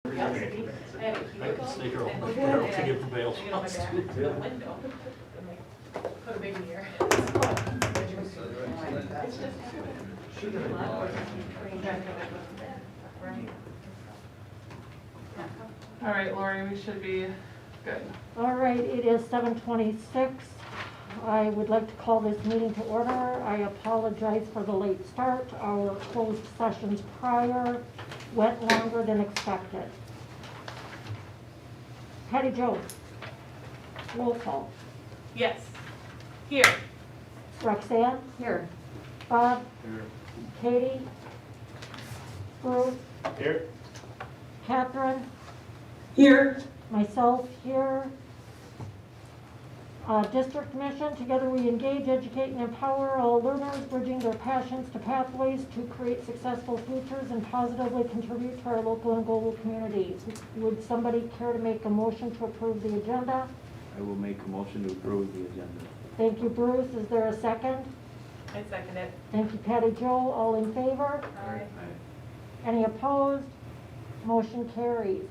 I can sneak her over there to get the bail. Put a big mirror. All right, Lori, we should be good. All right, it is 7:26. I would like to call this meeting to order. I apologize for the late start. Our closed sessions prior went longer than expected. Patty Jo. Roll call. Yes. Here. Roxanne? Here. Bob? Here. Katie? Bruce? Here. Catherine? Here. Myself here. District mission, together we engage, educate, and empower all learners, bridging their passions to pathways to create successful futures and positively contribute to our local and global communities. Would somebody care to make a motion to approve the agenda? I will make a motion to approve the agenda. Thank you, Bruce. Is there a second? I second it. Thank you, Patty Jo. All in favor? Aye. Any opposed? Motion carries.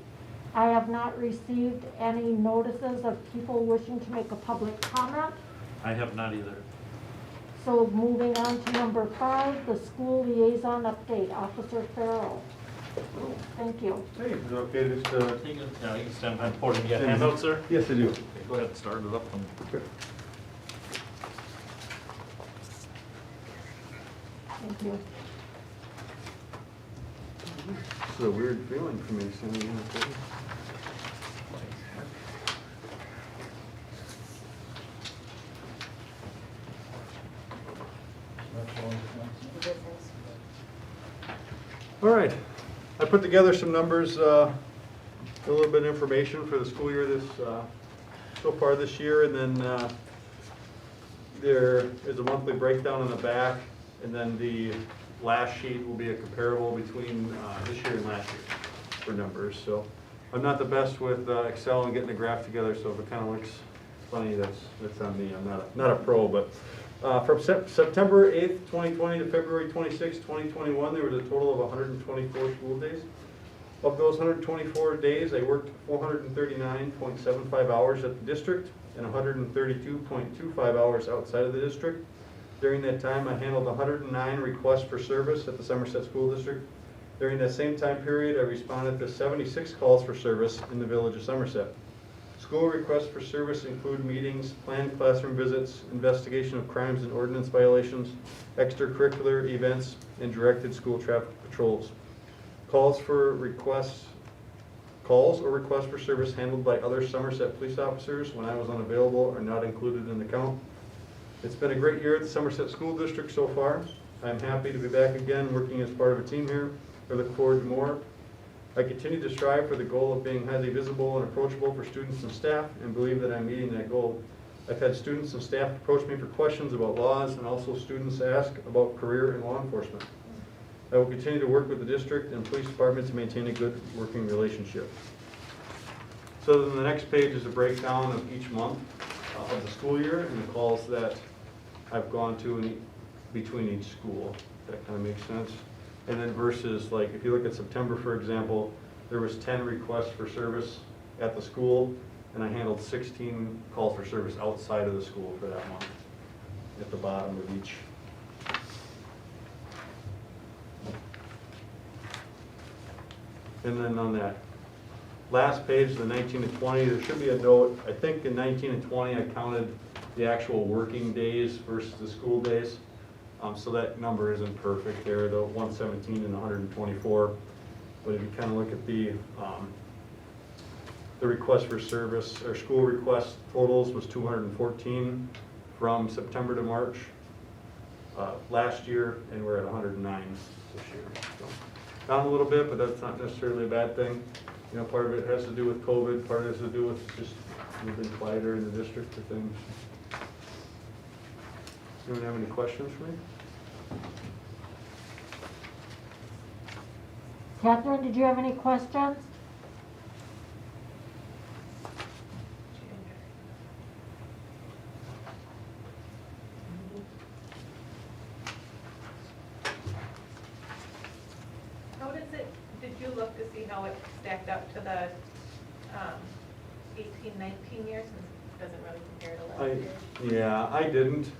I have not received any notices of people wishing to make a public comment. I have not either. So moving on to number 5, the school liaison update. Officer Farrell. Thank you. Hey, is it okay just You can stand behind the podium. You got handouts, sir? Yes, I do. Okay, go ahead and start it up. Okay. Thank you. It's a weird feeling for me standing in the podium. All right, I put together some numbers, a little bit of information for the school year so far this year, and then there is a monthly breakdown in the back, and then the last sheet will be a comparable between this year and last year for numbers. So I'm not the best with Excel and getting the graph together, so if it kind of looks funny, that's on me. I'm not a pro, but from September 8th, 2020 to February 26th, 2021, there was a total of 124 school days. Of those 124 days, I worked 439.75 hours at the district and 132.25 hours outside of the district. During that time, I handled 109 requests for service at the Somerset School District. During that same time period, I responded to 76 calls for service in the village of Somerset. School requests for service include meetings, planned classroom visits, investigation of crimes and ordinance violations, extracurricular events, and directed school traffic patrols. Calls or requests for service handled by other Somerset police officers when I was unavailable are not included in the count. It's been a great year at the Somerset School District so far. I'm happy to be back again working as part of a team here. I look forward to more. I continue to strive for the goal of being highly visible and approachable for students and staff, and believe that I'm meeting that goal. I've had students and staff approach me for questions about laws, and also students ask about career in law enforcement. I will continue to work with the district and police department to maintain a good working relationship. So then the next page is a breakdown of each month of the school year and the calls that I've gone to between each school. That kind of makes sense. And then versus, like, if you look at September, for example, there was 10 requests for service at the school, and I handled 16 calls for service outside of the school for that month at the bottom of each. And then on that last page, the 19 to 20, there should be a note. I think in 19 and 20, I counted the actual working days versus the school days. So that number isn't perfect there, the 117 and 124. But if you kind of look at the request for service, or school request totals was 214 from September to March last year, and we're at 109 this year. So down a little bit, but that's not necessarily a bad thing. You know, part of it has to do with COVID, part of it has to do with just moving quieter in the district for things. Anyone have any questions for me? Catherine, did you have any questions? How does it, did you look to see how it stacked up back to the 18, 19 years, since it doesn't really compare to last year? Yeah, I didn't.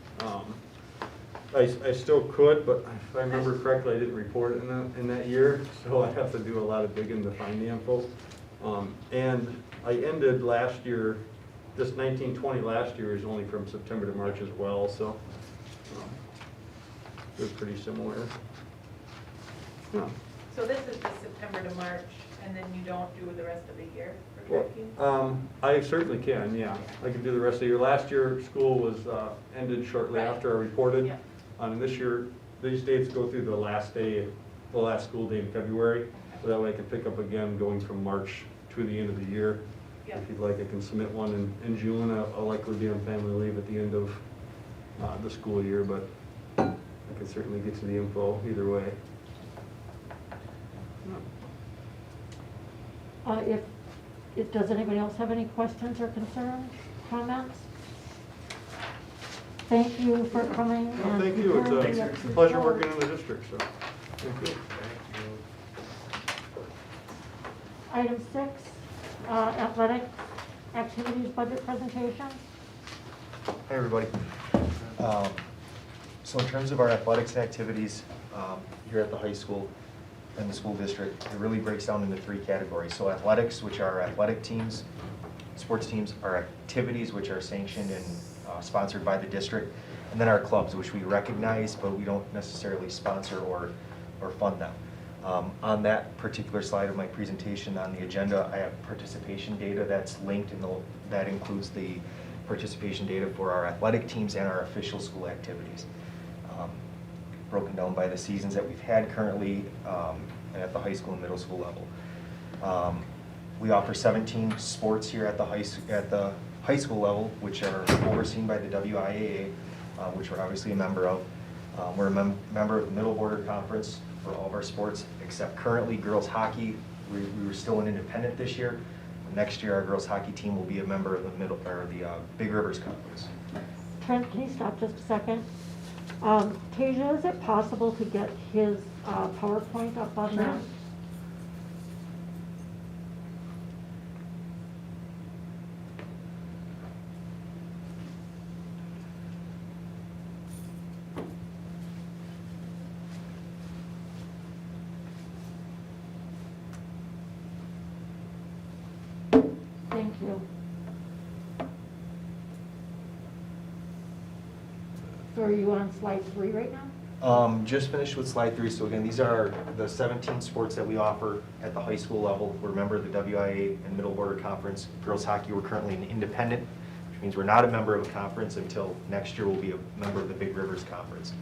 I still could, but if I remember correctly, I didn't report it in that year, so I have to do a lot of digging to find the info. And I ended last year, this 1920 last year is only from September to March as well, so they're pretty similar. Yeah. So this is just September to March, and then you don't do the rest of the year for tracking? I certainly can, yeah. I can do the rest of the year. Last year, school was ended shortly Right. after I reported. Yeah. And this year, these dates go through the last school day in February. So that way I can pick up again going from March to the end of the year. Yeah. If you'd like, I can submit one in June. I'll likely be on family leave at the end of the school year, but I can certainly get you the info either way. Does anybody else have any questions or concerns, comments? Thank you for coming. Well, and thank you. preparing It's the a pleasure report. working in the district, so thank you. Item 6, athletic activities budget presentation. Hi, everybody. So in terms of our athletics activities here at the high school and the school district, it really breaks down into 3 categories. So athletics, which are athletic teams, sports teams, our activities, which are sanctioned and sponsored by the district, and then our clubs, which we recognize, but we don't necessarily sponsor or fund them. On that particular slide of my presentation on the agenda, I have participation data that's linked, and that includes the participation data for our athletic teams and our official school activities, broken down by the seasons that we've had currently at the high school and middle school level. We offer 17 sports here at the high school level, which are overseen by the WIAA, which we're obviously a member of. We're a member of the Middle Border Conference for all of our sports, except currently girls hockey. We were still an independent this year. Next year, our girls hockey team will be a member of the Big Rivers Conference. Trent, can you stop just a second? Tasia, is it possible to get his PowerPoint up on that? Thank you. So are you on slide 3 right now? Just finished with slide 3. So again, these are the 17 sports that we offer at the high school level. We're a member of the WIA and Middle Border Conference. Girls hockey, we're currently an independent, which means we're not a member of a conference until next year we'll be a member of the Big Rivers Conference.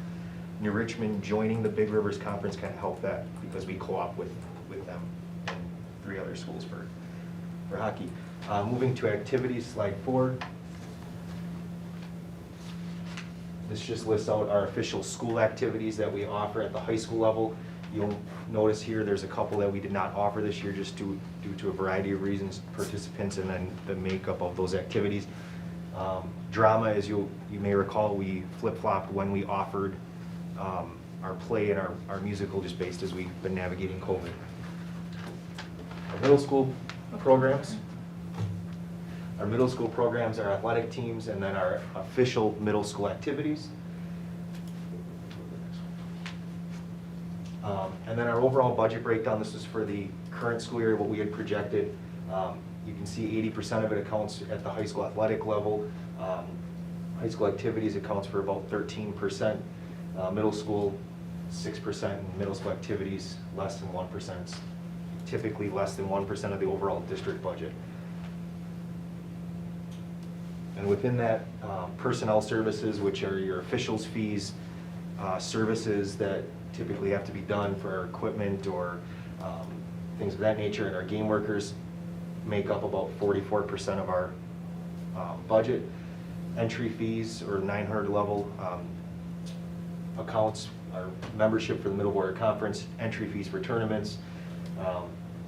New Richmond joining the Big Rivers Conference kind of helped that because we co-op with them and 3 other schools for hockey. Moving to activities, slide 4. This just lists out our official school activities that we offer at the high school level. You'll notice here there's a couple that we did not offer this year just due to a variety of reasons, participants and then the makeup of those activities. Drama, as you may recall, we flip-flopped when we offered our play and our musical just based as we've been navigating COVID. Our middle school programs. Our middle school programs are athletic teams and then our official middle school activities. And then our overall budget breakdown, this is for the current school year, what we had projected. You can see 80% of it accounts at the high school athletic level. High school activities accounts for about 13%. Middle school, 6%, and middle school activities, less than 1%. Typically less than 1% of the overall district budget. And within that, personnel services, which are your officials fees, services that typically have to be done for our equipment or things of that nature, and our game workers make up about 44% of our budget. Entry fees or 900 level accounts, our membership for the Middle Border Conference, entry fees for tournaments,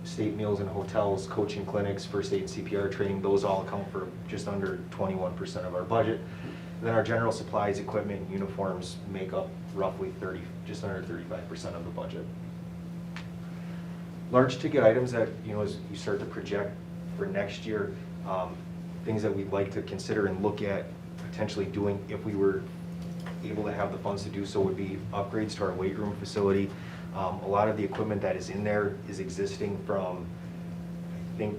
state meals and hotels, coaching clinics, first aid and CPR training, those all account for just under 21% of our budget. And then our general supplies, equipment, and uniforms make up roughly just under 35% of the budget. Large ticket items that, as you start to project for next year, things that we'd like to consider and look at potentially doing if we were able to have the funds to do so would be upgrades to our weight room facility. A lot of the equipment that is in there is existing from, I think,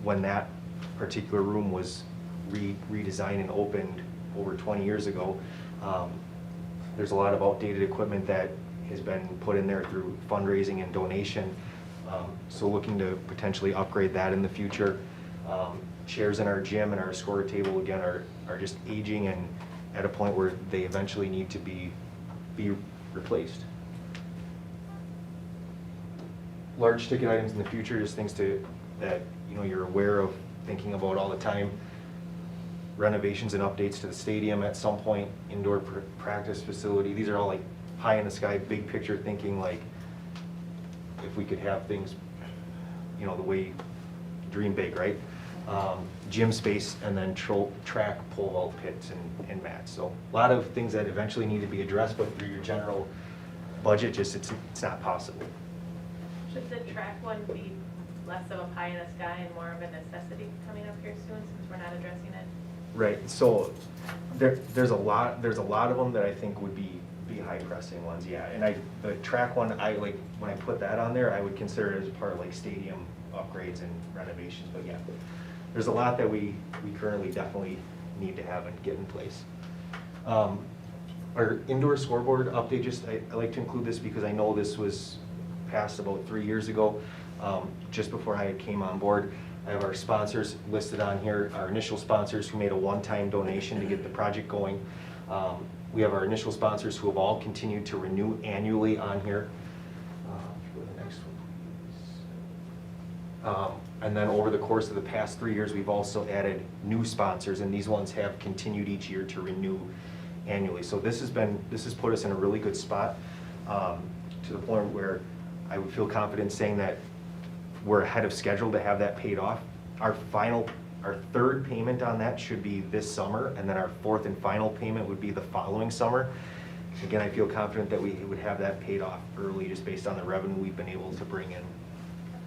when that particular room was redesigned and opened over 20 years ago. There's a lot of outdated equipment that has been put in there through fundraising and donation. So looking to potentially upgrade that in the future. Chairs in our gym and our score table, again, are just aging and at a point where they eventually need to be replaced. Large ticket items in the future, just things that you're aware of, thinking about all the time. Renovations and updates to the stadium at some point, indoor practice facility. These are all like high in the sky, big picture thinking, like if we could have things, the way you dream big, right? Gym space, and then track, pole vault pits, and mats. So a lot of things that eventually need to be addressed, but through your general budget, it's not possible. Should the track one be less of a pie in the sky and more of a necessity coming up here soon, since we're not addressing it? Right. So there's a lot of them that I think would be high pressing ones. Yeah. And the track one, when I put that on there, I would consider it as part of like stadium upgrades and renovations. But yeah, there's a lot that we currently definitely need to have and get in place. Our indoor scoreboard update, I like to include this because I know this was passed about 3 years ago, just before I came on board. I have our sponsors listed on here, our initial sponsors who made a one-time donation to get the project going. We have our initial sponsors who have all continued to renew annually on here. Go to the next one, please. And then over the course of the past 3 years, we've also added new sponsors, and these ones have continued each year to renew annually. So this has put us in a really good spot, to the point where I would feel confident saying that we're ahead of schedule to have that paid off. Our third payment on that should be this summer, and then our fourth and final payment would be the following summer. Again, I feel confident that we would have that paid off early, just based on the revenue we've been able to bring in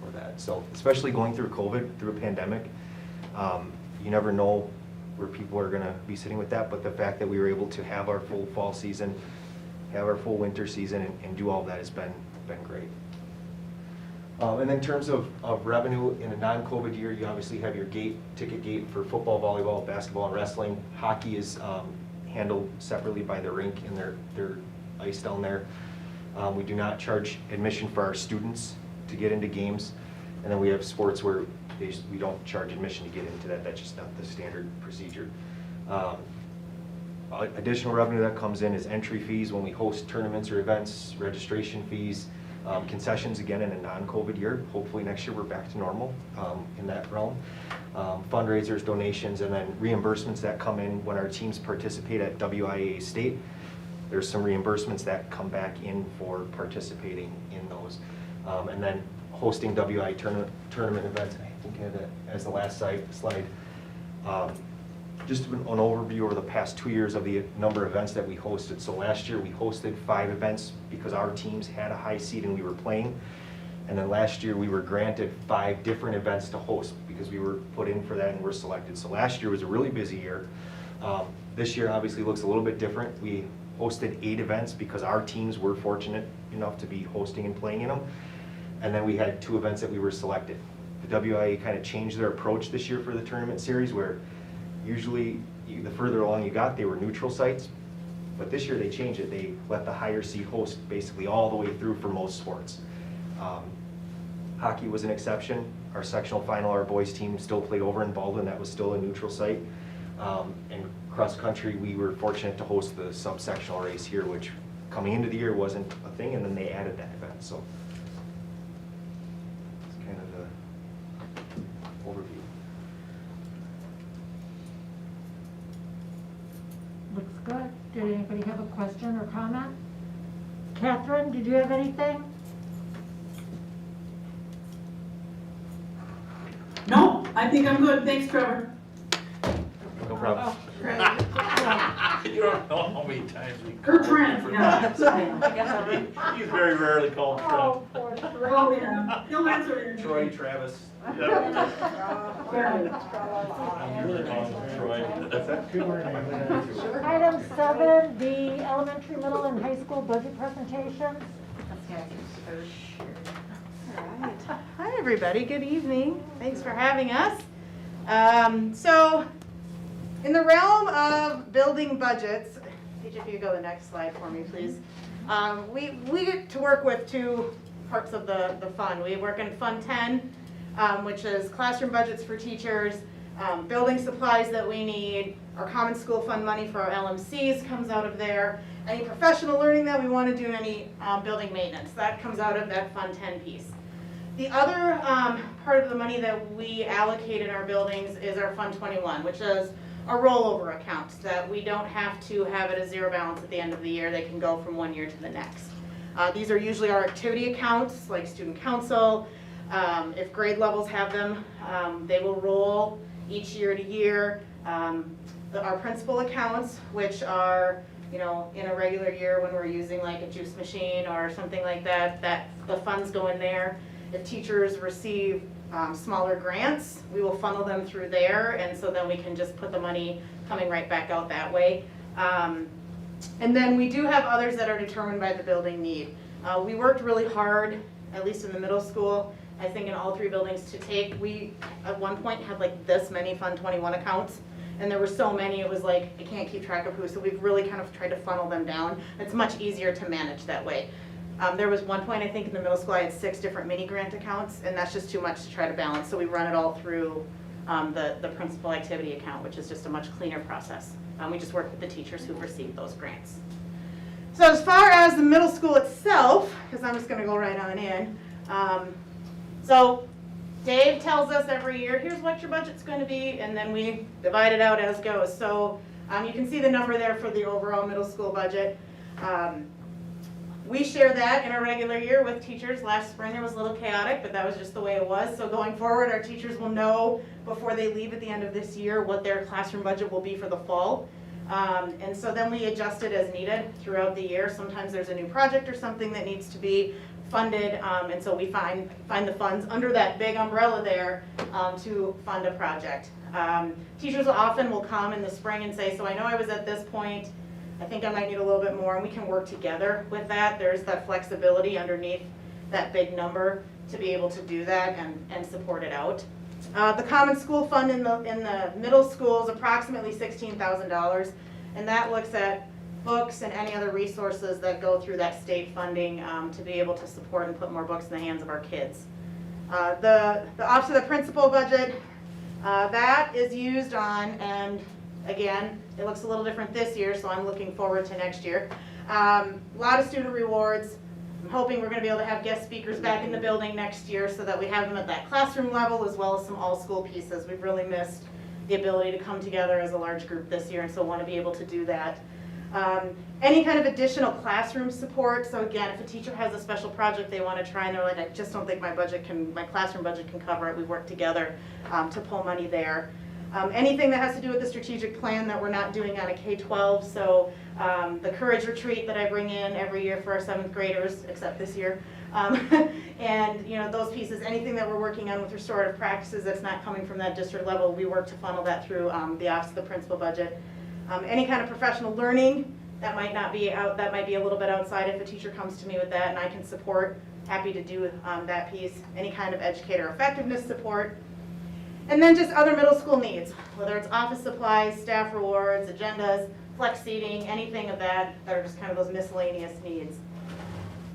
for that. So especially going through COVID, through a pandemic, you never know where people are gonna be sitting with that, but the fact that we were able to have our full fall season, have our full winter season, and do all that has been great. And then in terms of revenue in a non-COVID year, you obviously have your ticket gate for football, volleyball, basketball, and wrestling. Hockey is handled separately by the rink and their ice down there. We do not charge admission for our students to get into games. And then we have sports where we don't charge admission to get into that. That's just not the standard procedure. Additional revenue that comes in is entry fees when we host tournaments or events, registration fees, concessions again in a non-COVID year. Hopefully next year we're back to normal in that realm. Fundraisers, donations, and then reimbursements that come in when our teams participate at WIAA State. There's some reimbursements that come back in for participating in those. And then hosting WIAA tournament events. I think I had that as the last slide. Just an overview over the past 2 years of the number of events that we hosted. So last year we hosted 5 events because our teams had a high seed and we were playing. And then last year we were granted 5 different events to host because we were put in for that and were selected. So last year was a really busy year. This year obviously looks a little bit different. We hosted 8 events because our teams were fortunate enough to be hosting and playing in them. And then we had 2 events that we were selected. The WIA kind of changed their approach this year for the tournament series, where usually the further along you got, they were neutral sites. But this year they changed it. They let the higher seed host basically all the way through for most sports. Hockey was an exception. Our sectional final, our boys team still played over in Baldwin. That was still a neutral site. And cross country, we were fortunate to host the sub-sectional race here, which coming into the year wasn't a thing, and then they added that event. So it's kind of the overview. Looks good. Did anybody have a question or comment? Catherine, did you have anything? No, I think I'm good. Thanks, Trevor. No problem. You don't know how many times we. Kurt's friend, yeah. He's very rarely called Oh, Trump. poor Oh, yeah. He'll answer it. Troy, Travis. Yep. I'm really wrong, Troy. Item 7, the elementary, middle, and high school budget presentations. Alright. Hi, everybody. Good evening. Thanks for having us. So, in the realm of building budgets, Paige, if you go to the next slide for me, please. We get to work with two parts of the fund. We work in Fund 10, which is classroom budgets for teachers, building supplies that we need, our common school fund money for our LMCs comes out of there. Any professional learning that we want to do, any building maintenance, that comes out of that Fund 10 piece. The other part of the money that we allocate in our buildings is our Fund 21, which is a rollover account that we don't have to have it a zero balance at the end of the year. They can go from one year to the next. These are usually our activity accounts, like student council. If grade levels have them, they will roll each year to year. Our principal accounts, which are, you know, in a regular year when we're using like a juice machine or something like that, the funds go in there. If teachers receive smaller grants, we will funnel them through there, and so then we can just put the money coming right back out that way. And then we do have others that are determined by the building need. We worked really hard, at least in the middle school, I think in all three buildings, to take, we at one point had like this many Fund 21 accounts, and there were so many, it was like, I can't keep track of who, so we've really kind of tried to funnel them down. It's much easier to manage that way. There was one point, I think in the middle school, I had 6 different mini grant accounts, and that's just too much to try to balance, so we run it all through the principal activity account, which is just a much cleaner process. We just work with the teachers who've received those grants. So as far as the middle school itself, because I'm just going to go right on in, so Dave tells us every year, here's what your budget's going to be, and then we divide it out as goes. So you can see the number there for the overall middle school budget. We share that in a regular year with teachers. Last spring it was a little chaotic, but that was just the way it was. So going forward, our teachers will know before they leave at the end of this year what their classroom budget will be for the fall. And so then we adjust it as needed throughout the year. Sometimes there's a new project or something that needs to be funded, and so we find the funds under that big umbrella there to fund a project. Teachers often will come in the spring and say, so I know I was at this point, I think I might need a little bit more, and we can work together with that. There's that flexibility underneath that big number to be able to do that and support it out. The common school fund in the middle school is approximately $16,000, and that looks at books and any other resources that go through that state funding to be able to support and put more books in the hands of our kids. The Office of the Principal budget, that is used on, and again, it looks a little different this year, so I'm looking forward to next year. A lot of student rewards. I'm hoping we're going to be able to have guest speakers back in the building next year so that we have them at that classroom level as well as some all-school pieces. We've really missed the ability to come together as a large group this year, and so want to be able to do that. Any kind of additional classroom support. So again, if a teacher has a special project they want to try and they're like, I just don't think my classroom budget can cover it, we work together to pull money there. Anything that has to do with the strategic plan that we're not doing on a K-12, so the Courage Retreat that I bring in every year for our 7th graders, except this year, and you know, those pieces, anything that we're working on with restorative practices that's not coming from that district level, we work to funnel that through the Office of the Principal budget. Any kind of professional learning that might not be out, that might be a little bit outside if a teacher comes to me with that and I can support, happy to do that piece. Any kind of educator effectiveness support. And then just other middle school needs, whether it's office supplies, staff rewards, agendas, flex seating, anything of that are just kind of those miscellaneous needs.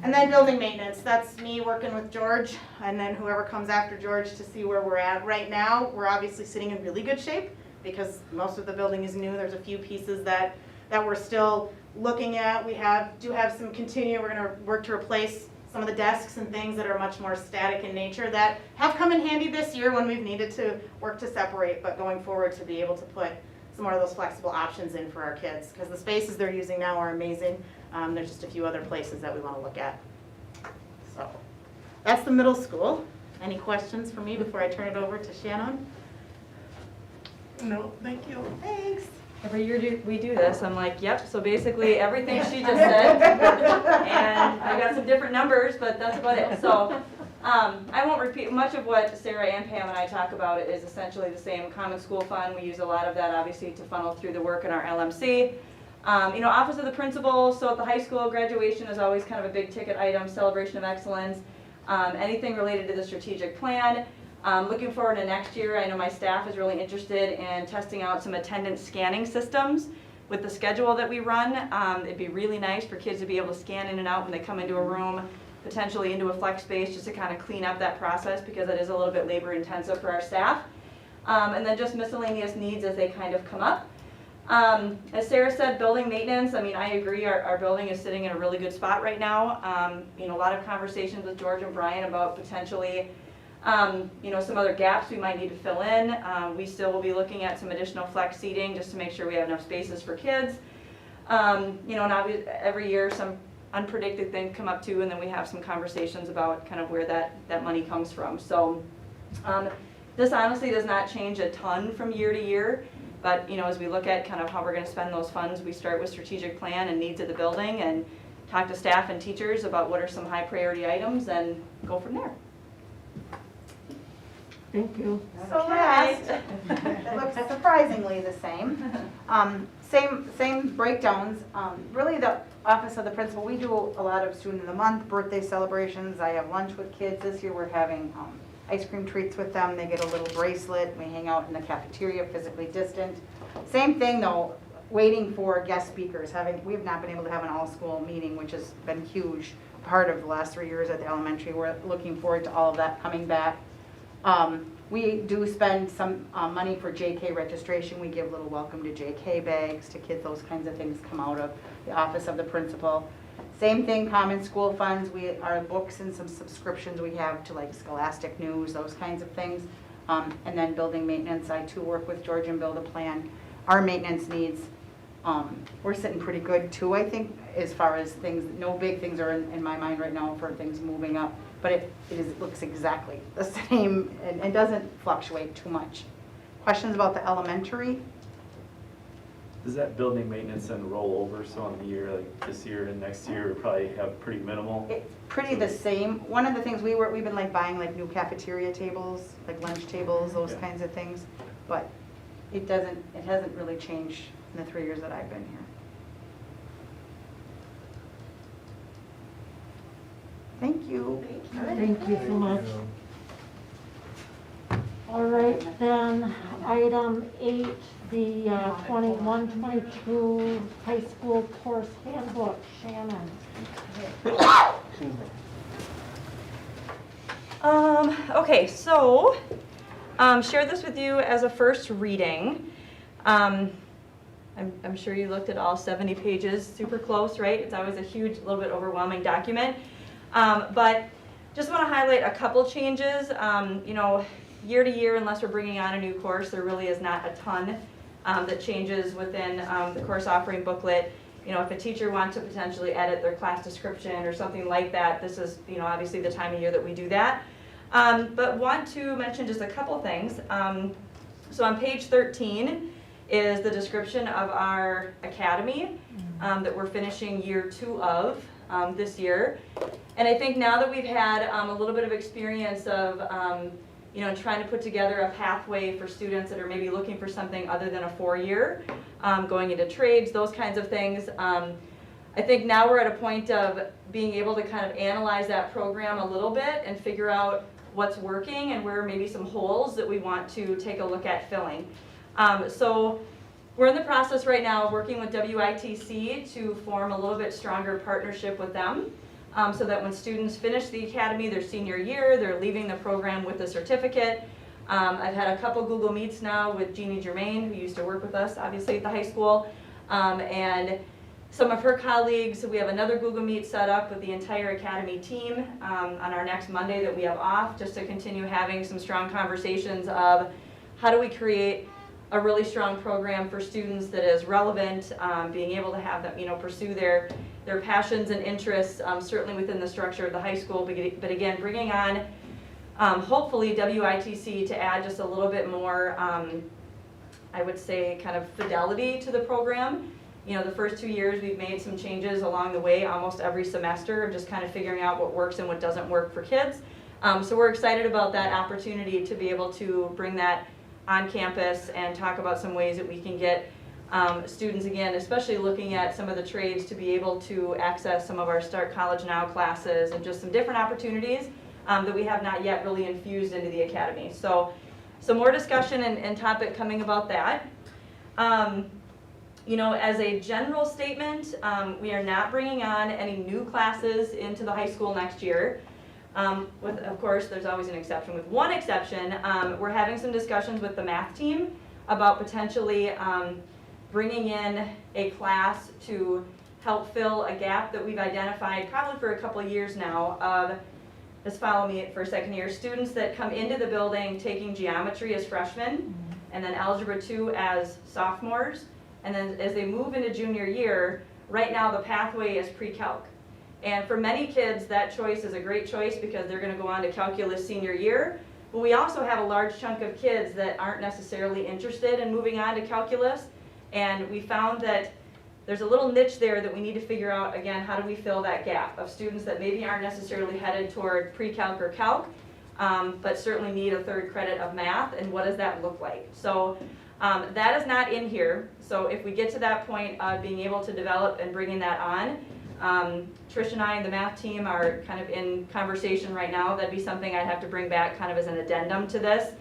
And then building maintenance, that's me working with George and then whoever comes after George to see where we're at. Right now, we're obviously sitting in really good shape because most of the building is new. There's a few pieces that we're still looking at. We do have some we're going to work to replace some of the desks and things that are much more static in nature that have come in handy this year when we've needed to work to separate, but going forward to be able to put some more of those flexible options in for our kids because the spaces they're using now are amazing. There's just a few other places that we want to look at. So that's the middle school. Any questions for me before I turn it over to Shannon? No, thank you. Thanks. every year we do this. I'm like, yep, so basically everything she just said. And I got some different numbers, but that's about it. So I won't repeat much of what Sarah and Pam and I talk about. It is essentially the same common school fund. We use a lot of that obviously to funnel through the work in our LMC. You know, Office of the Principal, so at the high school, graduation is always kind of a big ticket item, celebration of excellence, anything related to the strategic plan. Looking forward to next year, I know my staff is really interested in testing out some attendance scanning systems with the schedule that we run. It'd be really nice for kids to be able to scan in and out when they come into a room, potentially into a flex space, just to kind of clean up that process because it is a little bit labor intensive for our staff. And then just miscellaneous needs as they kind of come up. As Sarah said, building maintenance, I mean, I agree, our building is sitting in a really good spot right now. You know, a lot of conversations with George and Brian about potentially, you know, some other gaps we might need to fill in. We still will be looking at some additional flex seating just to make sure we have enough spaces for kids. You know, and obviously every year some unpredicted things come up too, and then we have some conversations about kind of where that money comes from. So this honestly does not change a ton from year to year. But, you know, as we look at kind of how we're going to spend those funds, we start with strategic plan and needs of the building and talk to staff and teachers about what are some high priority items and go from there. Thank you. So last, it looks surprisingly the same. Same breakdowns. Really the Office of the Principal, we do a lot of Student of the Month, birthday celebrations. I have lunch with kids. This year we're having ice cream treats with them. They get a little bracelet. We hang out in the cafeteria, physically distant. Same thing though, waiting for guest speakers. We have not been able to have an all-school meeting, which has been huge part of the last 3 years at the elementary. We're looking forward to all of that coming back. We do spend some money for JK registration. We give little welcome to JK bags to kids. Those kinds of things come out of the Office of the Principal. Same thing, common school funds. Our books and some subscriptions we have to like Scholastic News, those kinds of things. And then building maintenance. I too work with George and build a plan. Our maintenance needs, we're sitting pretty good too, I think, as far as things. No big things are in my mind right now for things moving up. But it looks exactly the same and doesn't fluctuate too much. Questions about the elementary? Does that building maintenance then roll over, so on the year, like this year and next year, we probably have pretty minimal? It's pretty the same. One of the things we've been like buying like new cafeteria tables, like lunch tables, those Okay. kinds of things. But it hasn't really changed in the 3 years that I've been here. Thank you. Thank you so much. All right, then, item 8, the 21-22 high school course handbook. Shannon. Okay, so share this with you as a first reading. I'm sure you looked at all 70 pages, super close, right? It's always a huge, little bit overwhelming document. But just want to highlight a couple changes. You know, year to year, unless we're bringing on a new course, there really is not a ton that changes within the course offering booklet. You know, if a teacher wants to potentially edit their class description or something like that, this is, you know, obviously the time of year that we do that. But want to mention just a couple things. So on page 13 is the description of our academy that we're finishing year 2 of this year. And I think now that we've had a little bit of experience of, you know, trying to put together a pathway for students that are maybe looking for something other than a 4-year, going into trades, those kinds of things. I think now we're at a point of being able to kind of analyze that program a little bit and figure out what's working and where maybe some holes that we want to take a look at filling. So we're in the process right now of working with WITC to form a little bit stronger partnership with them. So that when students finish the academy their senior year, they're leaving the program with a certificate. I've had a couple Google Meets now with Jeannie Germain, who used to work with us, obviously, at the high school. And some of her colleagues. We have another Google Meet set up with the entire academy team on our next Monday that we have off, just to continue having some strong conversations of how do we create a really strong program for students that is relevant, being able to have them, you know, pursue their passions and interests, certainly within the structure of the high school, but again, bringing on hopefully WITC to add just a little bit more I would say, kind of fidelity to the program. You know, the first 2 years, we've made some changes along the way, almost every semester, of just kind of figuring out what works and what doesn't work for kids. So we're excited about that opportunity to be able to bring that on campus and talk about some ways that we can get students, again, especially looking at some of the trades, to be able to access some of our Start College Now classes and just some different opportunities that we have not yet really infused into the academy. So some more discussion and topic coming about that. You know, as a general statement, we are not bringing on any new classes into the high school next year. With, of course, there's always an exception. With one exception, we're having some discussions with the math team about potentially bringing in a class to help fill a gap that we've identified probably for a couple of years now of, just follow me for a second here, students that come into the building taking geometry as freshmen, and then algebra 2 as sophomores, and then as they move into junior year, right now the pathway is pre-calc. And for many kids, that choice is a great choice because they're going to go on to calculus senior year. But we also have a large chunk of kids that aren't necessarily interested in moving on to calculus. And we found that there's a little niche there that we need to figure out, again, how do we fill that gap of students that maybe aren't necessarily headed toward pre-calc or calc, but certainly need a third credit of math, and what does that look like? So that is not in here. So if we get to that point of being able to develop and bringing that on, Trish and I and the math team are kind of in conversation right now. That'd be something I'd have to bring back kind of as an addendum to this.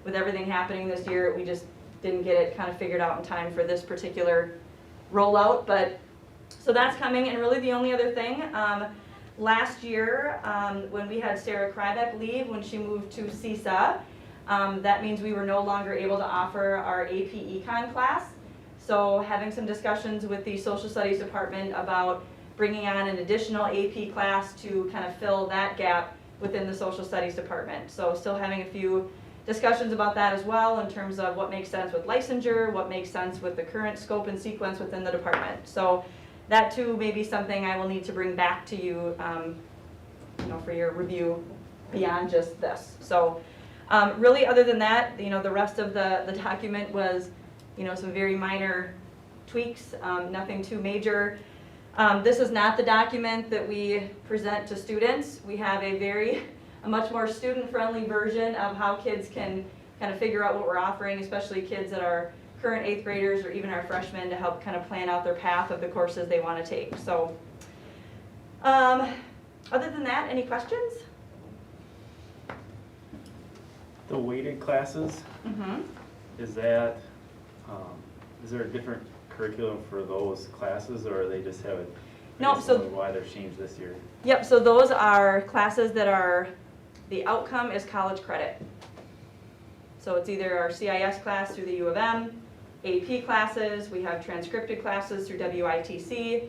With everything happening this year, we just didn't get it kind of figured out in time for this particular rollout. But so that's coming. And really the only other thing, last year when we had Sarah Krybeck leave when she moved to CISA, that means we were no longer able to offer our AP Econ class. So having some discussions with the Social Studies Department about bringing on an additional AP class to kind of fill that gap within the Social Studies Department. So still having a few discussions about that as well in terms of what makes sense with licensure, what makes sense with the current scope and sequence within the department. So that too may be something I will need to bring back to you, you know, for your review beyond just this. So really other than that, you know, the rest of the document was, you know, some very minor tweaks, nothing too major. This is not the document that we present to students. We have a much more student-friendly version of how kids can kind of figure out what we're offering, especially kids that are current 8th graders or even our freshmen, to help kind of plan out their path of the courses they want to take. So other than that, any questions? The weighted classes, is that, is there a different curriculum for those classes, or they just have it? No, so why they're changed this year? Yep, so those are classes that are, the outcome is college credit. So it's either our CIS class through the U of M, AP classes, we have transcripted classes through WITC.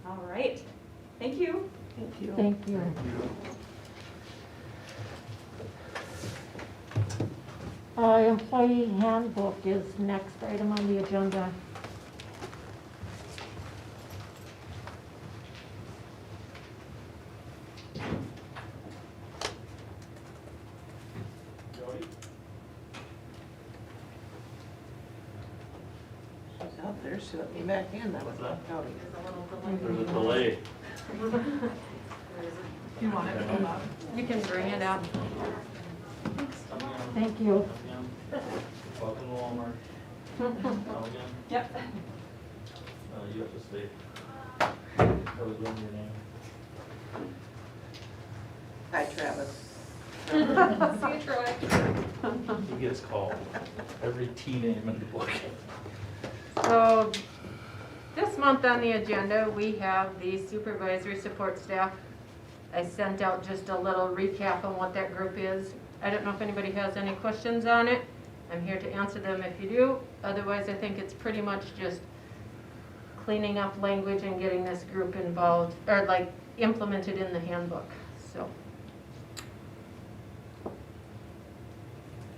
All right, thank you. Thank you. Thank you. Employee handbook is next item on the agenda. She's out there, she let me back in, that was that? Jody. There's a delay. You want it to come up? You can bring it up. Thank you. Welcome to Walmart. Yep. You have to stay. That was in your name. Hi, Travis. See you, Troy. He gets called every T name in the book. So, this month on the agenda, we have the supervisory support staff. I sent out just a little recap on what that group is. I don't know if anybody has any questions on it. I'm here to answer them if you do. Otherwise, I think it's pretty much just cleaning up language and getting this group involved, or like implemented in the handbook, so.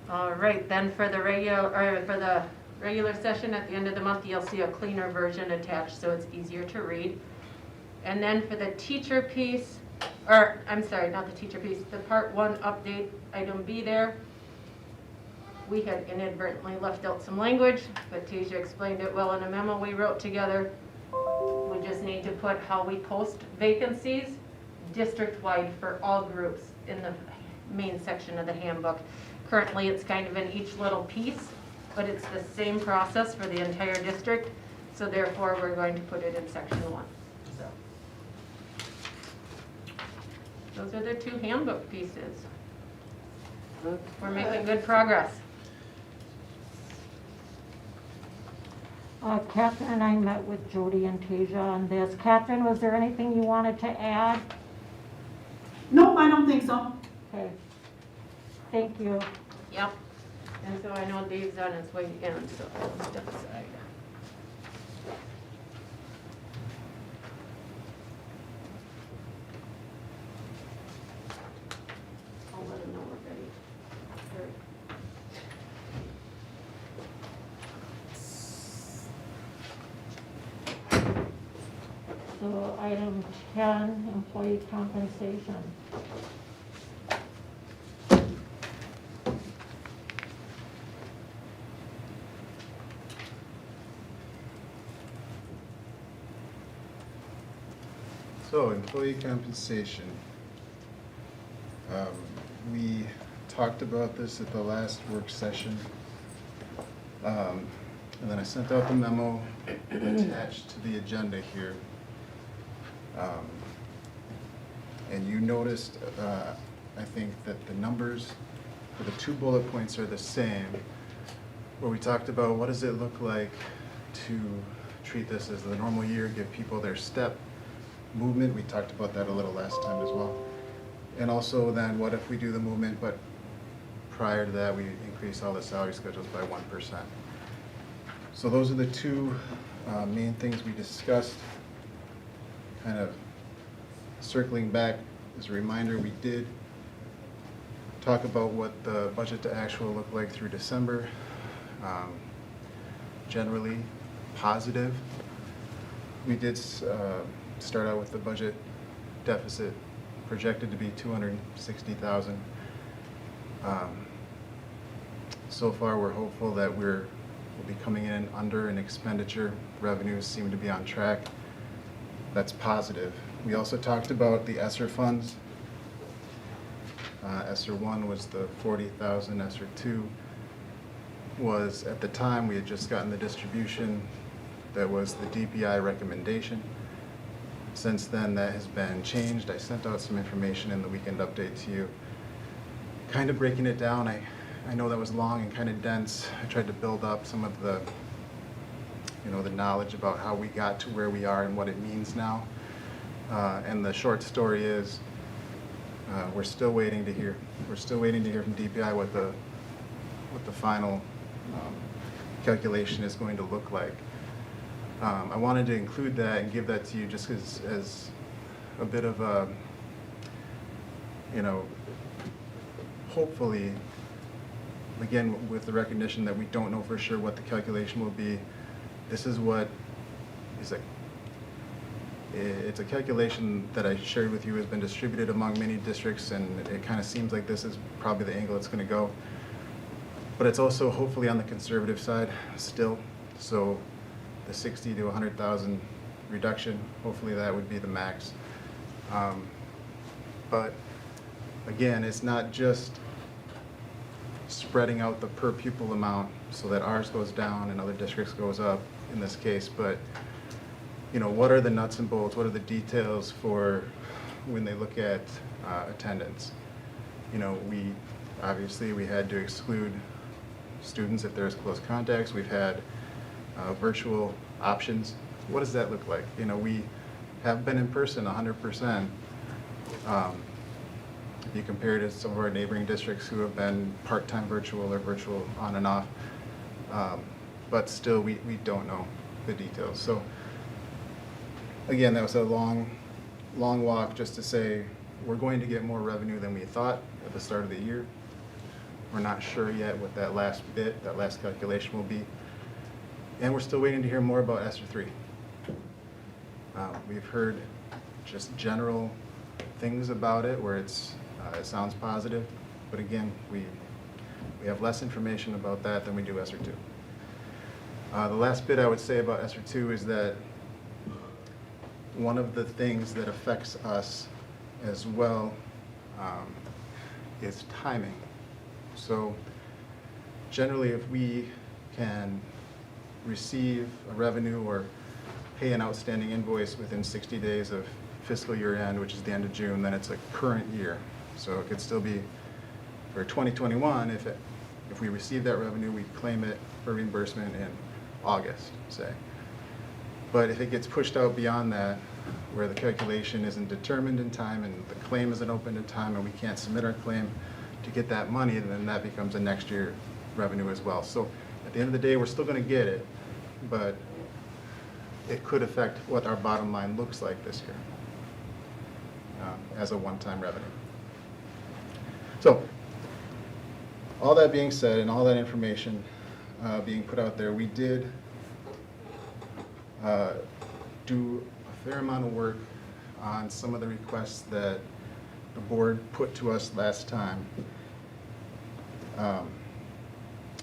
All right, then for the regular session at the end of the month, you'll see a cleaner version attached so it's easier to read. And then for the teacher piece, or, I'm sorry, not the teacher piece, the part 1 update, item B there. We had inadvertently left out some language, but Tasia explained it well in a memo we wrote together. We just need to put how we post vacancies district-wide for all groups in the main section of the handbook. Currently, it's kind of in each little piece, but it's the same process for the entire district, so therefore we're going to put it in section 1. So those are the 2 handbook pieces. We're making good progress. Catherine and I met with Jody and Tasia on this. Catherine, was there anything you wanted to add? Nope, I don't think so. Okay. Thank you. Yep. And so I know Dave's on his way in, so I'll step aside. I'll let him know we're ready. Or- So item 10, employee compensation. So, employee compensation. We talked about this at the last work session. And then I sent out the memo attached to the agenda here. And you noticed, I think that the numbers for the 2 bullet points are the same, where we talked about what does it look like to treat this as the normal year, give people their step movement. We talked about that a little last time as well. And also then what if we do the movement, but prior to that we increase all the salary schedules by 1%. So those are the 2 main things we discussed. Kind of circling back as a reminder, we did talk about what the budget to actual looked like through December. Generally positive. We did start out with the budget deficit projected to be $260,000. So far, we're hopeful that we'll be coming in under an expenditure. Revenues seem to be on track. That's positive. We also talked about the ESSER funds. ESSER 1 was the $40,000. ESSER 2 was, at the time, we had just gotten the distribution. That was the DPI recommendation. Since then, that has been changed. I sent out some information in the weekend update to you, kind of breaking it down. I know that was long and kind of dense. I tried to build up some of the, the knowledge about how we got to where we are and what it means now. And the short story is, we're still waiting to hear. We're still waiting to hear from DPI what the final calculation is going to look like. I wanted to include that and give that to you just as a bit of a, hopefully, again, with the recognition that we don't know for sure what the calculation will be. This is what is it's a calculation that I shared with you has been distributed among many districts, and it kind of seems like this is probably the angle it's going to go. But it's also hopefully on the conservative side still. So the 60 to 100,000 reduction, hopefully that would be the max. But again, it's not just spreading out the per pupil amount so that ours goes down and other districts goes up in this case, but what are the nuts and bolts? What are the details for when they look at attendance? We obviously had to exclude students if there's close contacts. We've had virtual options. What does that look like? We have been in person 100%. If you compare it to some of our neighboring districts who have been part-time virtual or virtual on and off, but still we don't know the details. So again, that was a long walk just to say we're going to get more revenue than we thought at the start of the year. We're not sure yet what that last calculation will be. And we're still waiting to hear more about ESSER 3. We've heard just general things about it where it sounds positive, but again, we have less information about that than we do ESSER 2. The last bit I would say about ESSER 2 is that one of the things that affects us as well is timing. So generally, if we can receive a revenue or pay an outstanding invoice within 60 days of fiscal year end, which is the end of June, then it's a current year. So it could still be for 2021, if we receive that revenue, we claim it for reimbursement in August, say. But if it gets pushed out beyond that, where the calculation isn't determined in time and the claim isn't opened in time and we can't submit our claim to get that money, then that becomes a next year revenue as well. So at the end of the day, we're still going to get it, but it could affect what our bottom line looks like this year as a one-time revenue. So all that being said and all that information being put out there, we did do a fair amount of work on some of the requests that the board put to us last time.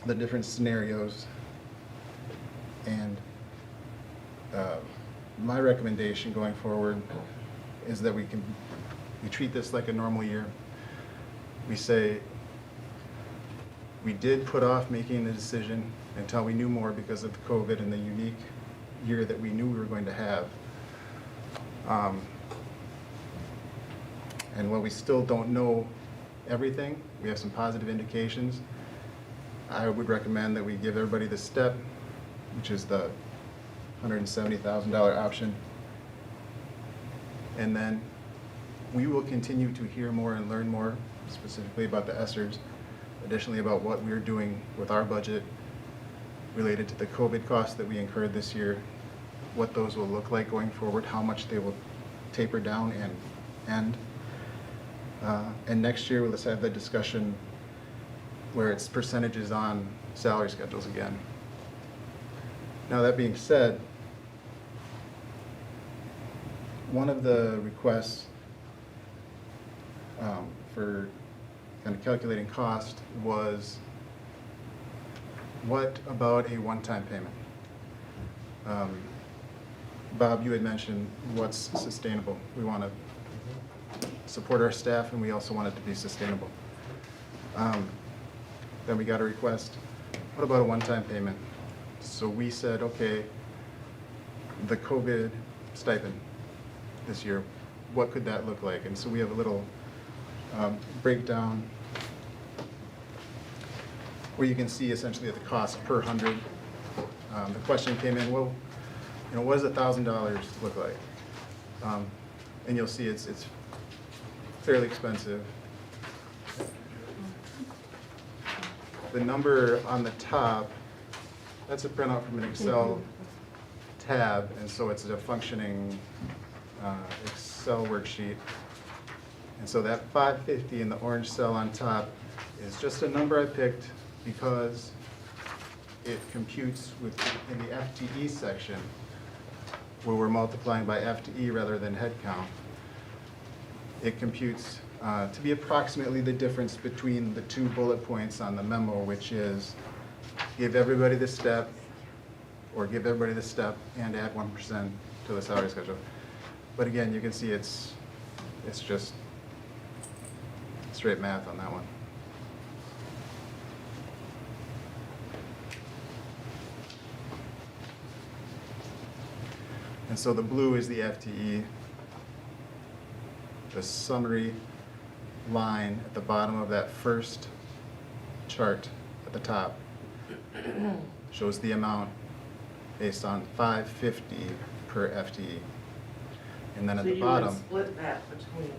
The different scenarios, and my recommendation going forward is that we treat this like a normal year. We say we did put off making the decision until we knew more because of the COVID and the unique year that we knew we were going to have. And while we still don't know everything, we have some positive indications. I would recommend that we give everybody the step, which is the $170,000 option. And then we will continue to hear more and learn more, specifically about the ESSERs, additionally about what we're doing with our budget related to the COVID costs that we incurred this year, what those will look like going forward, how much they will taper down and end. And next year, let's have the discussion where it's percentages on salary schedules again. Now, that being said, one of the requests for kind of calculating cost was, what about a one-time payment? Bob, you had mentioned what's sustainable. We want to support our staff, and we also want it to be sustainable. Then we got a request, what about a one-time payment? So we said, okay, the COVID stipend this year, what could that look like? And so we have a little breakdown where you can see essentially the cost per 100. The question came in, well, you know, what does $1,000 look like? And you'll see it's fairly expensive. The number on the top, that's a printout from an Excel tab, and so it's a functioning Excel worksheet. And so that 550 in the orange cell on top is just a number I picked because it computes in the FTE section where we're multiplying by FTE rather than head count. It computes to be approximately the difference between the two bullet points on the memo, which is give everybody the step, or give everybody the step and add 1% to the salary schedule. But again, you can see it's just straight math on that one. And so the blue is the FTE. The summary line at the bottom of that first chart at the top shows the amount based on 550 per FTE. And then at the bottom, So you would split that between,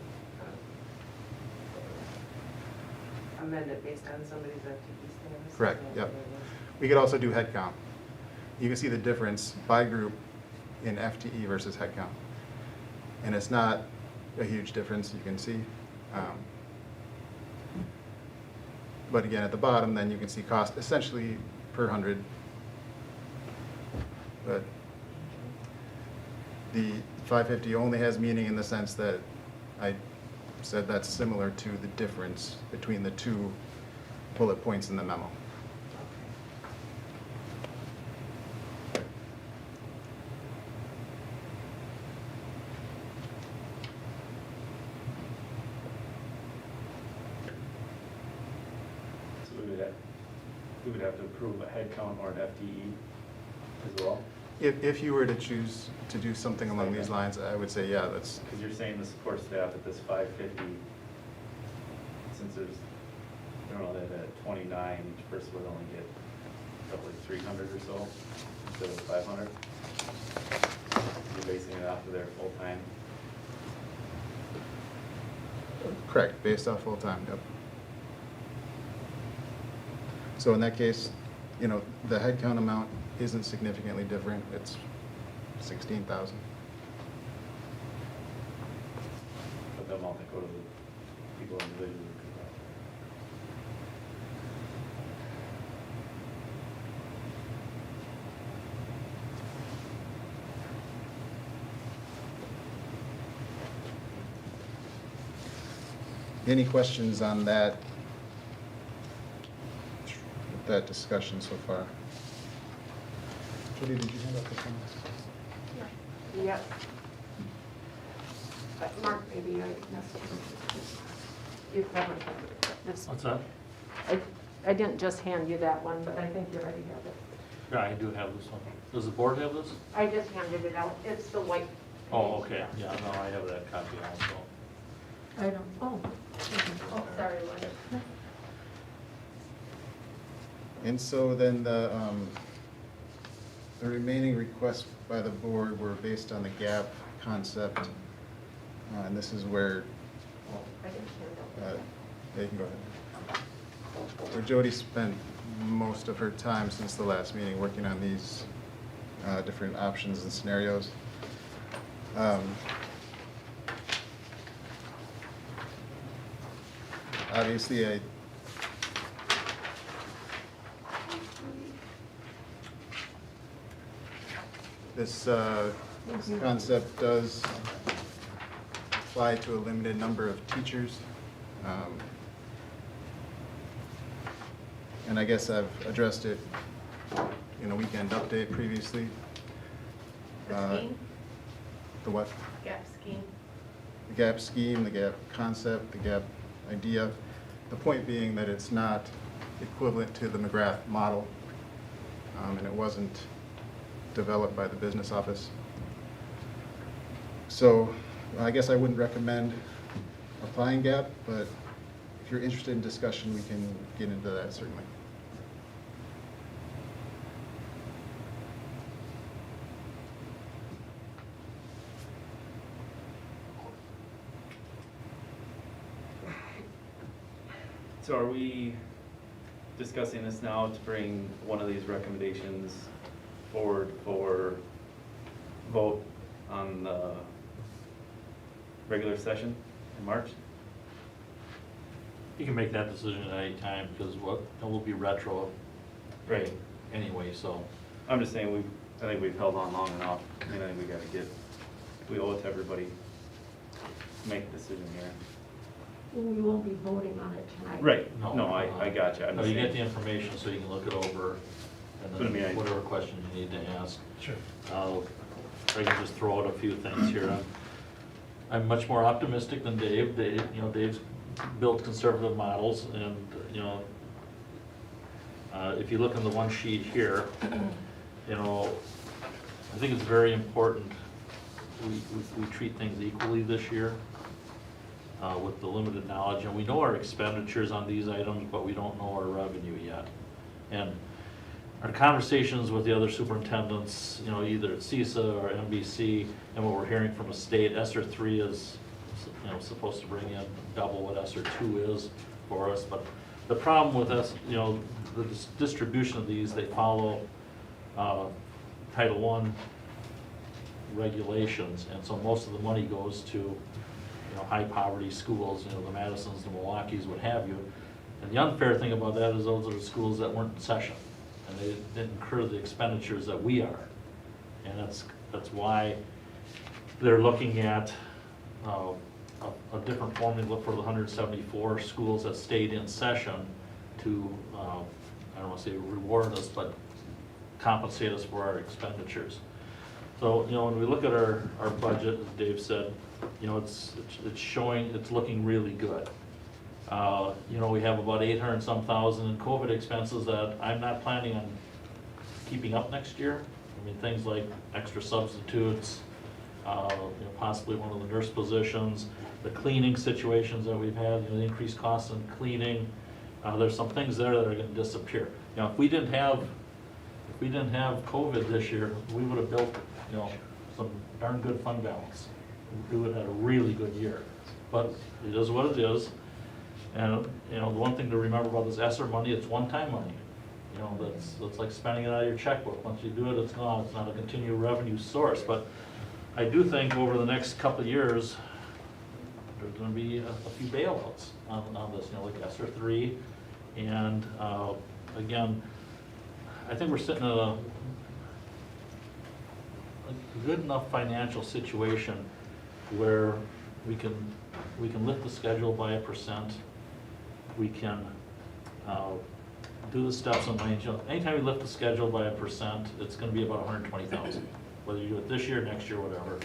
amend it based on somebody's FTE status? correct, yep. We could also do head count. You can see the difference by group in FTE versus head count. And it's not a huge difference, you can see. But again, at the bottom, then you can see cost essentially per 100. But the 550 only has meaning in the sense that I said that's similar to the difference between the two bullet points in the memo. So we would have to approve a head count or an FTE as well? If you were to choose to do something along these lines, I would say, yeah, that's, Because you're saying the support staff at this 550, since there's, I don't know, that at 29, each person would only get roughly 300 or so instead of 500. You're basing it off of their full-time. correct, based off full-time, yep. So in that case, you know, the headcount amount isn't significantly different, it's 16,000. But the amount that go to the people individually. Any questions on that discussion so far? Judy, did you hand out the comments? Yep. But Mark, maybe I missed you. You've never had this. What's that? I didn't just hand you that one, but I think you already have it. Yeah, I do have this one. Does the board have this? I just handed it out. It's the white. Oh, okay, yeah, no, I have that copy also. I don't, oh. Oh, sorry, Linda. And so then the remaining requests by the board were based on the gap concept. And this is where, I didn't hand out. yeah, you can go ahead. Where Jody spent most of her time since the last meeting working on these different options and scenarios. Obviously, this concept does apply to a limited number of teachers. And I guess I've addressed it in a weekend update previously. The scheme, The what? gap scheme. The gap scheme, the gap concept, the gap idea. The point being that it's not equivalent to the McGrath model, and it wasn't developed by the business office. So I guess I wouldn't recommend applying gap, but if you're interested in discussion, we can get into that certainly. So are we discussing this now to bring one of these recommendations forward for vote on the regular session in March? You can make that decision at any time, because it will be retro Right. anyway, so. I'm just saying, I think we've held on long enough. I mean, I think we owe it to everybody to make a decision here. We won't be voting on it tonight. Right, no, I got you. No, you get the information so you can look it over, and But I mean, then whatever questions you need to ask. Sure. I can just throw out a few things here. I'm much more optimistic than Dave. Dave's built conservative models, and, if you look on the one sheet here, I think it's very important we treat things equally this year with the limited knowledge. And we know our expenditures on these items, but we don't know our revenue yet. And our conversations with the other superintendents, either at CISA or NBC, and what we're hearing from the state, ESSER 3 is supposed to bring in double what ESSER 2 is for us. But the problem with us, the distribution of these, they follow Title I regulations, and so most of the money goes to high poverty schools, the Madisons, the Milwaukees, what have you. And the unfair thing about that is those are the schools that weren't in session, and they didn't incur the expenditures that we are. And that's why they're looking at a different formula for the 174 schools that stayed in session to, I don't want to say reward us, but compensate us for our expenditures. So, when we look at our budget, as Dave said, it's showing, it's looking really good. We have about 800 and some thousand in COVID expenses that I'm not planning on keeping up next year. I mean, things like extra substitutes, possibly one of the nurse positions, the cleaning situations that we've had, the increased costs in cleaning. There's some things there that are gonna disappear. If we didn't have COVID this year, we would have built, some darn good fund balance. We would have had a really good year. But it is what it is. And, the one thing to remember about this ESSER money, it's one-time money. That's like spending it out of your checkbook. Once you do it, it's gone. It's not a continual revenue source. But I do think over the next couple of years, there's gonna be a few bailouts on this, like ESSER 3. And, again, I think we're sitting in a good enough financial situation where we can lift the schedule by 1%. We can do the steps and lanes. Anytime we lift the schedule by 1%, it's going to be about 120,000. Whether you do it this year, next year, whatever.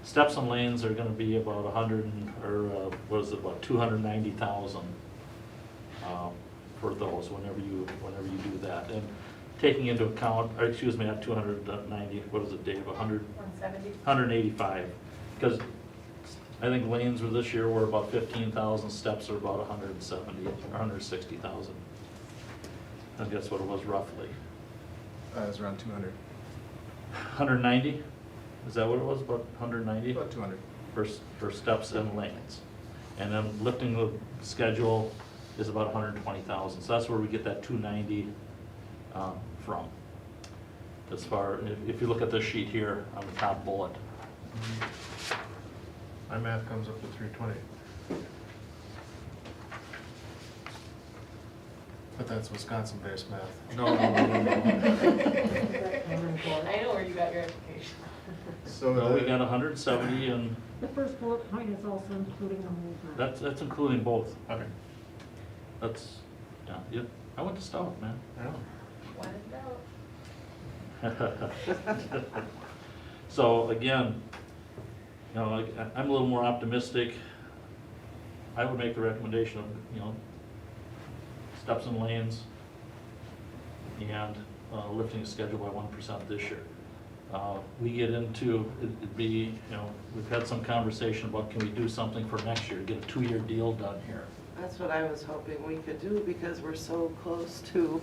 Steps and lanes are going to be about about 290,000 for those whenever you do that. And taking into account, or excuse me, not 290, what is it, Dave, 170. 185, because I think lanes were this year were about 15,000, steps are about 170 or 160,000. I think that's what it was roughly. It was around 200. 190, is that what it was, about 190? About 200. For steps and lanes. And then lifting the schedule is about 120,000, so that's where we get that 290 from. As far, if you look at this sheet here on the top bullet. My math comes up to 320. But that's Wisconsin-based math. No. I know where you got your education. So No, we got 170 and The first bullet point is also including the movement. that's including both. Okay. That's, yeah, I went to Stout, man. I know. So again, I'm a little more optimistic. I would make the recommendation of, steps and lanes and lifting the schedule by 1% this year. We get into, it'd be, we've had some conversation about can we do something for next year, get a 2-year deal done here. That's what I was hoping we could do because we're so close to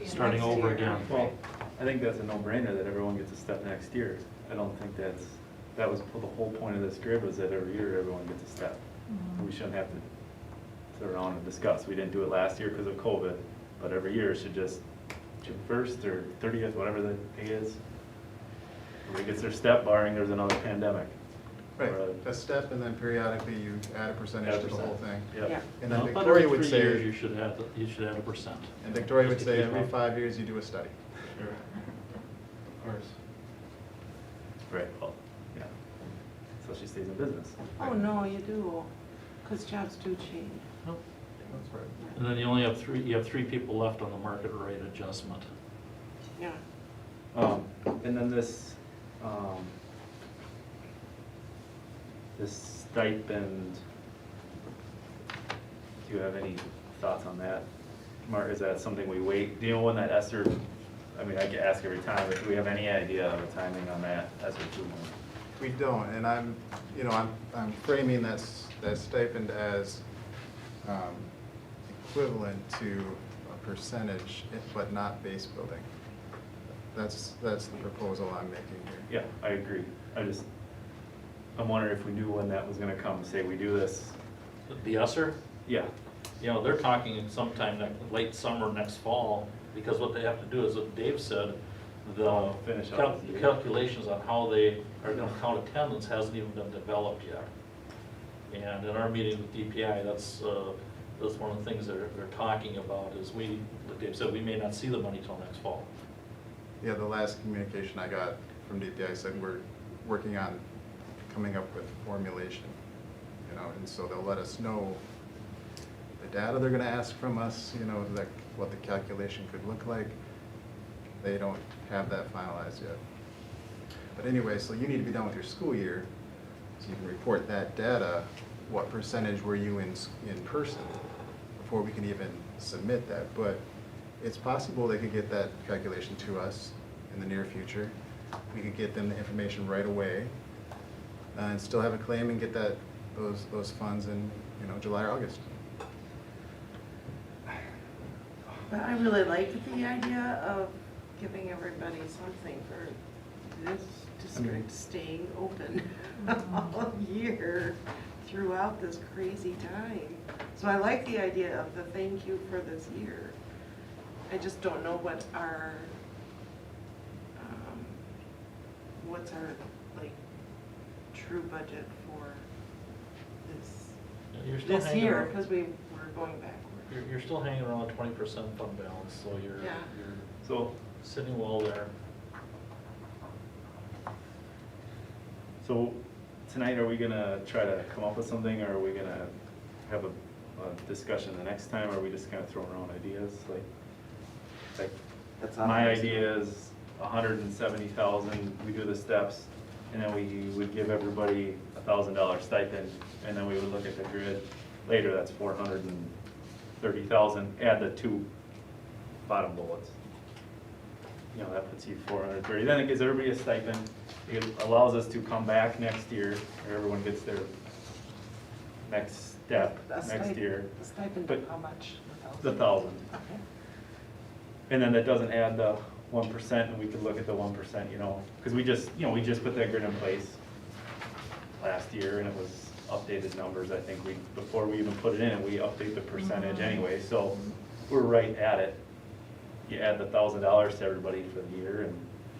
Starting next over year. again. Well, I think that's a no-brainer that everyone gets a step next year. I don't think that was the whole point of this grid, was that every year everyone gets a step. We shouldn't have to sit around and discuss. We didn't do it last year because of COVID, but every year it should just, June 1st or 30th, whatever the day is, everybody gets their step, barring there's another pandemic. Right, Or a step, and then periodically you add a percentage to the whole thing. Yeah. And then No, but Victoria every would 3 years say, you should add a percent. and Victoria would Just to say keep every up. 5 years you do a study. Sure. Of course. Right, well, yeah. So she stays in business. Oh, no, you do, because jobs do change. Nope. That's right. And then you only have three people left on the market rate adjustment. Yeah. And then this stipend, do you have any thoughts on that? Mark, is that something we wait, do you know when that ESSER, I mean, I get asked every time, but do we have any idea of the timing on that ESSER 2? We don't, and I'm framing that stipend as equivalent to a percentage, but not base building. That's the proposal I'm making here. Yeah, I agree. I'm wondering if we knew when that was gonna come, say we do this. The ESSER, Yeah, they're talking sometime late summer, next fall, because what they have to do is, what Dave said, the Finish out the year. calculations on how they are gonna count attendance hasn't even been developed yet. And in our meeting with DPI, that's one of the things they're talking about, is like Dave said, we may not see the money till next fall. Yeah, the last communication I got from DPI said we're working on coming up with formulation and so they'll let us know the data they're gonna ask from us, like what the calculation could look like. They don't have that finalized yet. But anyway, so you need to be done with your school year, so you can report that data, what percentage were you in person, before we can even submit that. But it's possible they could get that calculation to us in the near future. We could get them the information right away, and still have a claim and get those funds in, July or August. But I really like the idea of giving everybody something for this district staying open all year throughout this crazy time. So I like the idea of the thank you for this year. I just don't know what what's our like true budget for You're still this hanging year, around- because we were going backward. You're still hanging around 20% fund balance, so you're So, sitting well there. so tonight, are we gonna try to come up with something, or are we gonna have a discussion the next time, or are we just kind of throwing around ideas, like That's how my I see it. idea is 170,000, we do the steps, and then we would give everybody $1,000 stipend, and then we would look at the grid later, that's 430,000, add the 2 bottom bullets. That puts you 430, then it gives everybody a stipend, it allows us to come back next year, or everyone gets their next step next year. The stipend But of how much? The 1,000. Okay. And then that doesn't add the 1%, and we could look at the 1%, because we just put that grid in place last year, and it was updated numbers, I think before we even put it in, we update the percentage anyway, so we're right at it. You add the $1,000 to everybody for the year,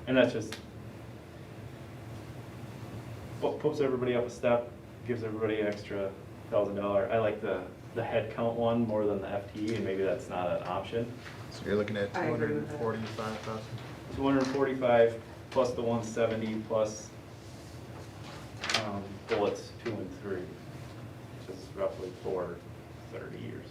and that's just, puts everybody up a step, gives everybody an extra $1,000. I like the head count one more than the FTE, and maybe that's not an option. So you're looking at I agree with that. 245,000? 245 plus the 170 plus bullets 2 and 3, which is roughly 430 years.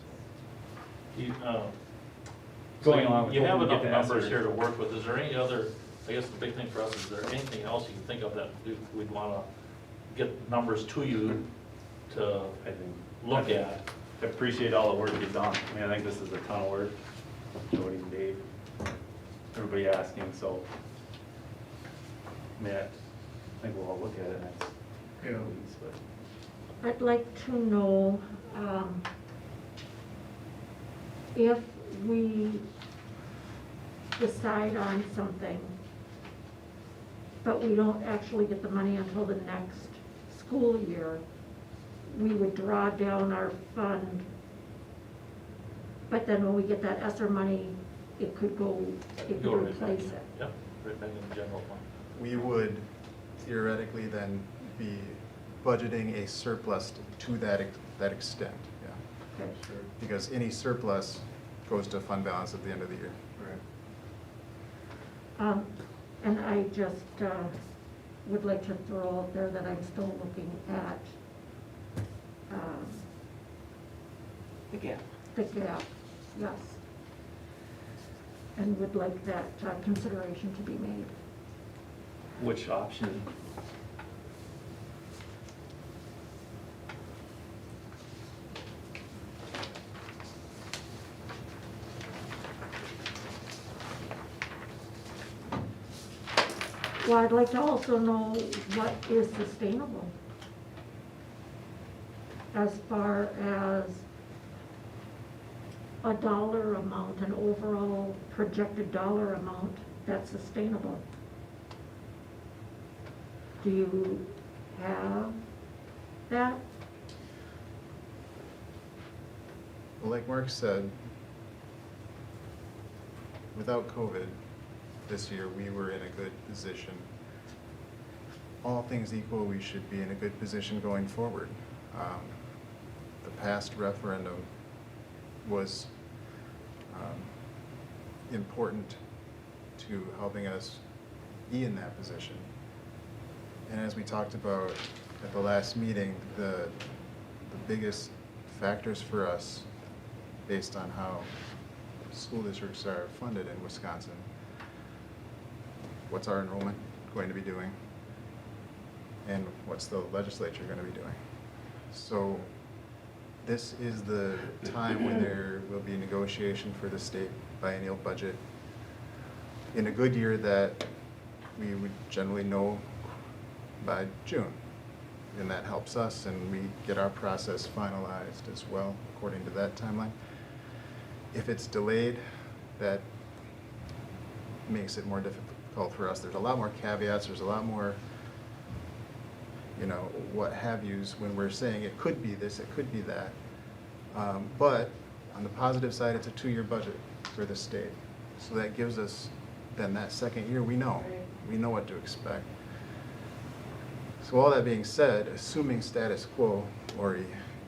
Going along with You what have we get enough to numbers answer. here to work with. Is there any other, I guess the big thing for us, is there anything else you can think of that we'd want to get numbers to you to I think look at? I appreciate all the work you've done. I mean, I think this is a ton of work. Jody and Dave, everybody asking, so. I think we'll all look at it next weeks, but. I'd like to know if we decide on something, but we don't actually get the money until the next school year, we would draw down our fund, but then when we get that ESSER money, it could replace it. Yep, right back in the general fund. We would theoretically then be budgeting a surplus to that extent, yeah. Okay. Because any surplus goes to fund balance at the end of the year. And I just would like to throw out there that I'm still looking at The gap. the gap, yes. And would like that consideration to be made. Which option? Well, I'd like to also know what is sustainable as far as a dollar amount, an overall projected dollar amount that's sustainable. Do you have that? Well, like Mark said, without COVID this year, we were in a good position. All things equal, we should be in a good position going forward. The past referendum was important to helping us be in that position. And as we talked about at the last meeting, the the biggest factors for us, based on how school districts are funded in Wisconsin, what's our enrollment going to be doing, and what's the legislature going to be doing. So this is the time when there will be negotiation for the state biennial budget. In a good year, that we would generally know by June. And that helps us, and we get our process finalized as well, according to that timeline. If it's delayed, that makes it more difficult for us. There's a lot more caveats, there's a lot more, you know, what have yous when we're saying it could be this, it could be that. But on the positive side, it's a 2-year budget for the state. So that gives us, then that second year, we know what to expect. So all that being said, assuming status quo, Lori,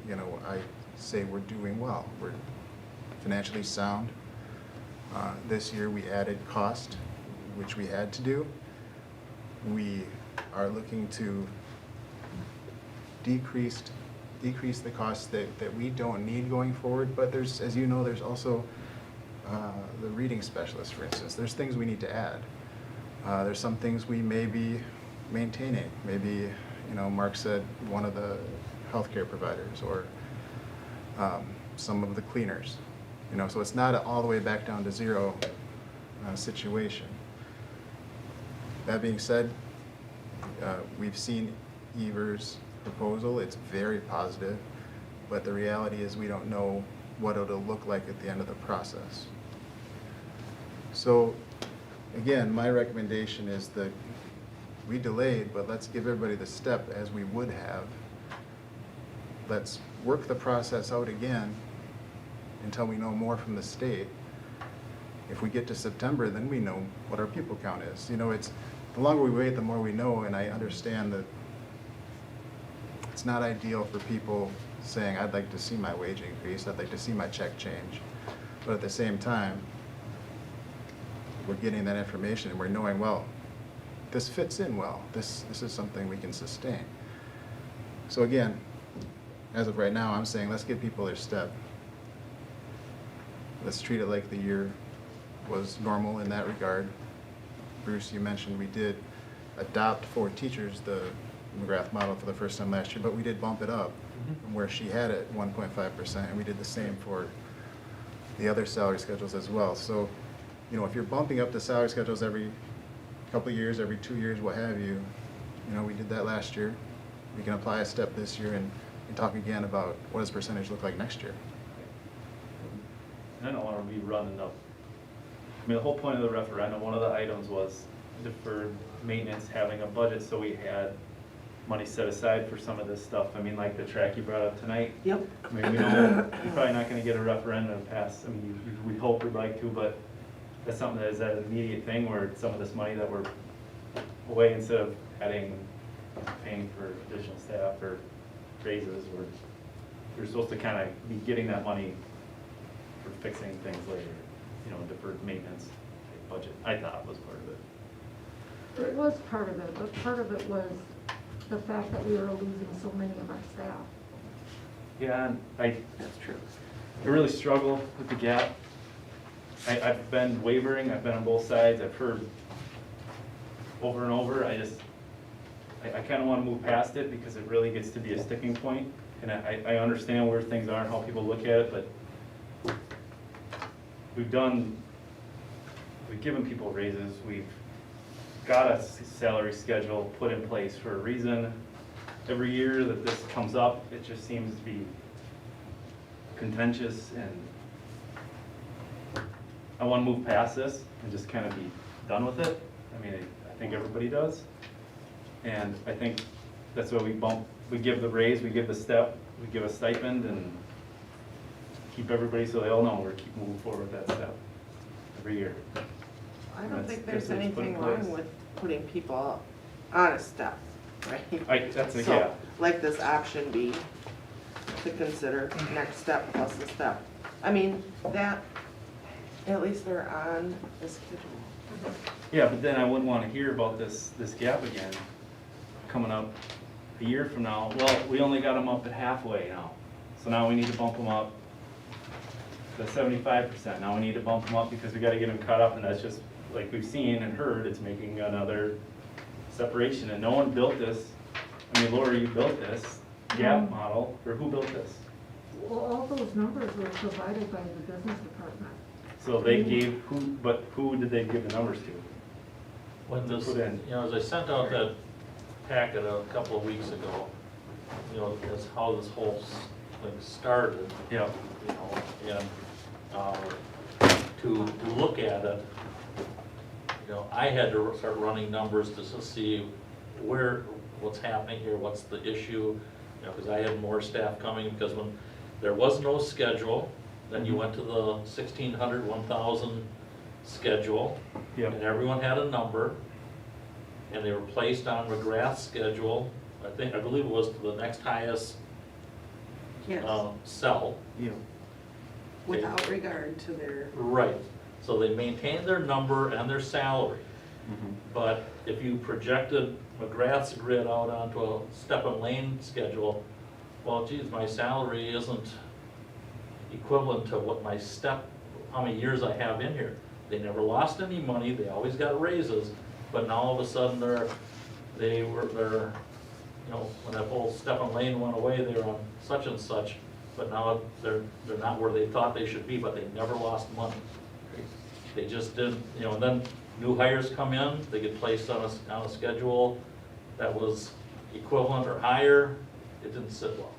you know, I say we're doing well. We're financially sound. This year we added cost, which we had to do. We are looking to decrease the costs that we don't need going forward, but there's, as you know, there's also the reading specialist, for instance. There's things we need to add. There's some things we may be maintaining. Maybe, you know, Mark said one of the healthcare providers, or some of the cleaners. You know, so it's not all the way back down to zero situation. That being said, we've seen Ever's proposal. It's very positive, but the reality is we don't know what it'll look like at the end of the process. So again, my recommendation is that we delayed, but let's give everybody the step as we would have. Let's work the process out again until we know more from the state. If we get to September, then we know what our pupil count is. You know, it's the longer we wait, the more we know, and I understand that it's not ideal for people saying, I'd like to see my wage increase, I'd like to see my check change. But at the same time, we're getting that information and we're knowing, well, this fits in well. This is something we can sustain. So again, as of right now, I'm saying let's give people their step. Let's treat it like the year was normal in that regard. Bruce, you mentioned we did adopt for teachers the McGrath model for the first time last year, but we did bump it up from where she had it, 1.5%, and we did the same for the other salary schedules as well. So, you know, if you're bumping up the salary schedules every couple of years, every 2 years, what have you, you know, we did that last year. We can apply a step this year and talk again about what does percentage look like next year. I don't want to be running up. I mean, the whole point of the referendum, one of the items was deferred maintenance, having a budget, so we had money set aside for some of this stuff. I mean, like the track you brought up tonight. Yep. I mean, we know you're probably not going to get a referendum passed. I mean, we hope we'd like to, but that's something that is that immediate thing where some of this money that we're away, instead of paying for additional staff or raises, we're supposed to kind of be getting that money for fixing things later, you know, deferred maintenance budget. I thought was part of it. It was part of it, but part of it was the fact that we were losing so many of our staff. Yeah, and that's true. I really struggle with the gap. I've been wavering, I've been on both sides, I've heard over and over, I kind of want to move past it because it really gets to be a sticking point. And I understand where things are and how people look at it, but we've given people raises, we've got a salary schedule put in place for a reason. Every year that this comes up, it just seems to be contentious, and I want to move past this and just kind of be done with it. I mean, I think everybody does. And I think that's why we give the raise, we give the step, we give a stipend, and keep everybody so they all know we're keep moving forward with that step every year. I don't think there's That's put in anything wrong place. with putting people on a step, right? That's a, So, yeah. like this option B, to consider next step plus a step. I mean, that, at least they're on the schedule. Yeah, but then I wouldn't want to hear about this gap again coming up a year from now, well, we only got them up at halfway now. So now we need to bump them up to 75%. Now we need to bump them up because we gotta get them caught up, and that's just, like we've seen and heard, it's making another separation, and no one built this. I mean, Laura, you built this gap model, or who built this? Well, all those numbers were provided by the business department. So they gave, who did they give the numbers to? When this, Put in. you know, as I sent out that packet a couple of weeks ago, you know, that's how this whole thing started. Yeah. You know, and to look at it, you know, I had to start running numbers to see what's happening here, what's the issue, you know, because I had more staff coming, because when there was no schedule, then you went to the 1,600, 1,000 schedule, Yep. and everyone had a number, and they were placed on McGrath's schedule. I believe it was to the next highest Yes, cell. Yeah. without regard to their, Right, so they maintained their number and their salary. Mhm. But if you projected McGrath's grid out onto a step and lane schedule, well, geez, my salary isn't equivalent to what my step, how many years I have in here. They never lost any money, they always got raises, but now all of a sudden they're, you know, when that whole step and lane went away, they were on such and such, but now they're not where they thought they should be, but they never lost money. They just didn't, you know, and then new hires come in, they get placed on a schedule that was equivalent or higher, it didn't sit well.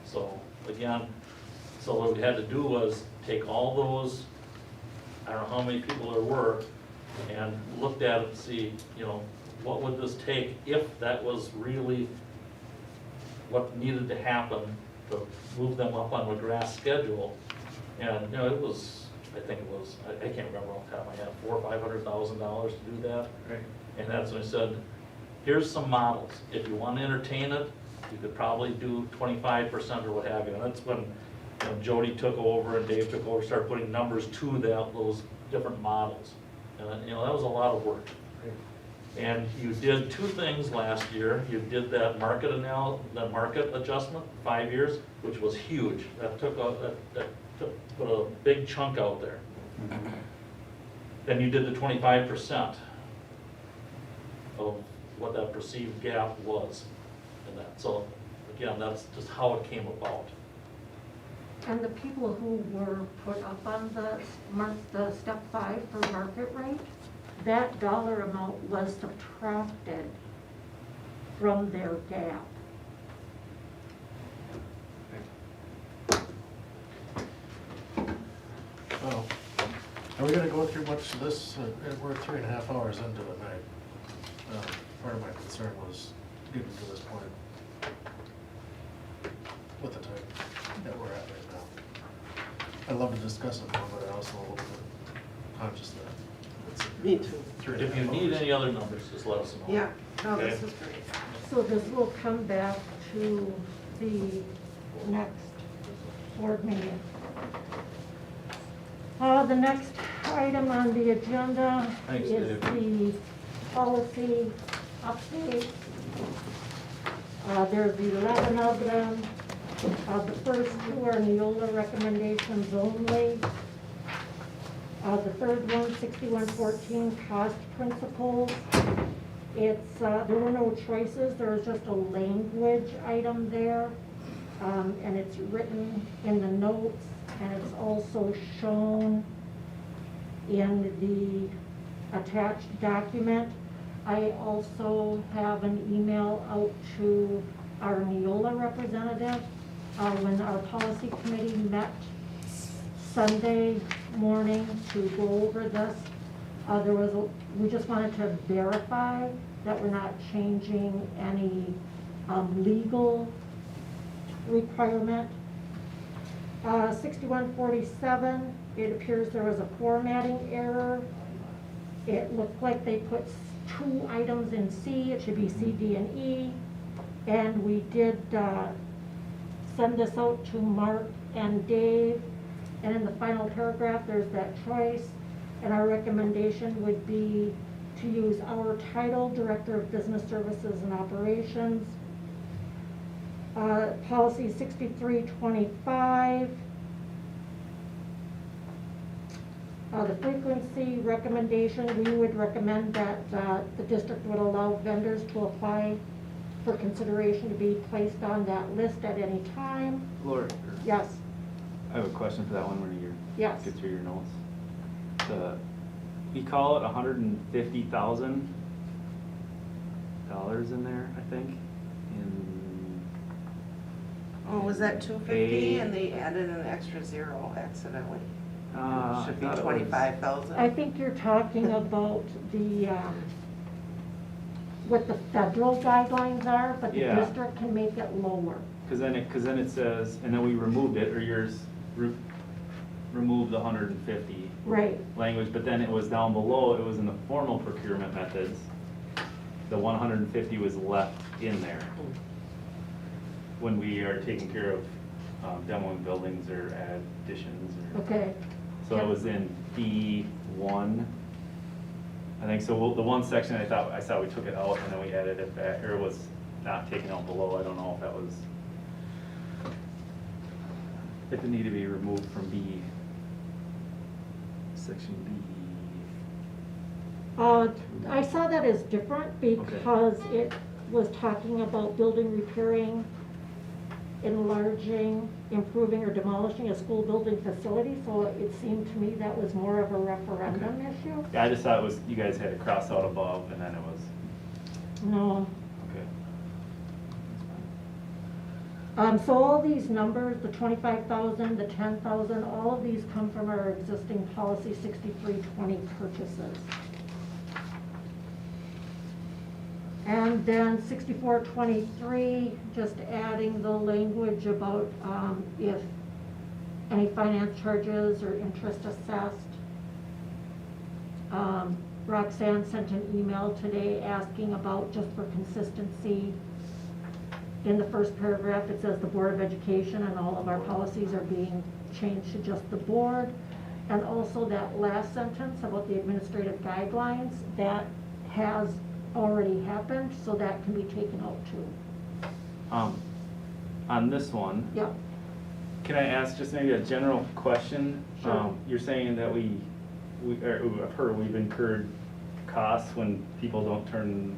So, again, so what we had to do was take all those, I don't know how many people there were, and looked at it and see, you know, what would this take if that was really what needed to happen to move them up on McGrath's schedule. And, you know, it was, I think it was, I can't remember off the top of my head, $400,000 or $500,000 to do that. Right. And that's when I said, here's some models. If you want to entertain it, you could probably do 25% or what have you. And that's when, you know, Jody took over and Dave took over, started putting numbers to those different models. And, you know, that was a lot of work. And you did two things last year. You did that market adjustment, 5 years, which was huge. That put a big chunk out there. Then you did the 25% of what that perceived gap was in that. So again, that's just how it came about. And the people who were put up on the step 5 for market rate, that dollar amount was subtracted from their gap. Well, are we gonna go through much of this? We're 3.5 hours into the night. Part of my concern was getting to this point with the time that we're at right now. I'd love to discuss it more, but I also a little bit conscious that it's me too. 3.5 If you need hours. any other numbers, just let us know. Yeah, no, this Okay. is great. So this will come back to the next board meeting. The next item on the agenda Thanks, is Dave. the policy update. There's 11 of them. The first two are Neola recommendations only. The third one, 6114, cost principles. It's, there were no choices, there was just a language item there. And it's written in the notes, and it's also shown in the attached document. I also have an email out to our Neola representative. When our policy committee met Sunday morning to go over this, we just wanted to verify that we're not changing any legal requirement. 6147, it appears there was a formatting error. It looked like they put 2 items in C, it should be C, D, and E. And we did send this out to Mark and Dave. And in the final paragraph, there's that choice. And our recommendation would be to use our title, Director of Business Services and Operations, Policy 6325. The frequency recommendation, we would recommend that the district would allow vendors to apply for consideration to be placed on that list at any time. Laura, Yes, I have a question for that one when you Yes. get through your notes. We call it $150,000 in there, I think, in. Oh, was that 250 A. and they added an extra zero accidentally? I Should be thought it was- 25,000. I think you're talking about the, what the federal guidelines are, but the Yeah. district can make it lower. Cause then it says, and then we removed it, or yours removed the 150 Right, language, but then it was down below, it was in the formal procurement methods. The 150 was left in there. When we are taking care of demoing buildings or additions or. okay. So it was in B1. I think so. The one section I saw we took it out and then we added it back, or it was not taken out below. I don't know if that was, if it needed to be removed from B, section B. I saw that as different because it was talking about building, repairing, enlarging, improving, or demolishing a school building facility, so it seemed to me that was more of a referendum issue. Yeah, I just thought it was, you guys had it crossed out above and then it was, No. okay. So all these numbers, the 25,000, the 10,000, all of these come from our existing policy 6320 purchases. And then 6423, just adding the language about if any finance charges or interest assessed. Roxanne sent an email today asking about, just for consistency, in the first paragraph, it says the Board of Education, and all of our policies are being changed to just the board. And also that last sentence about the administrative guidelines, that has already happened, so that can be taken out too. On this one. Yep. Can I ask just maybe a general question? Sure. You're saying that I've heard we've incurred costs when people don't turn,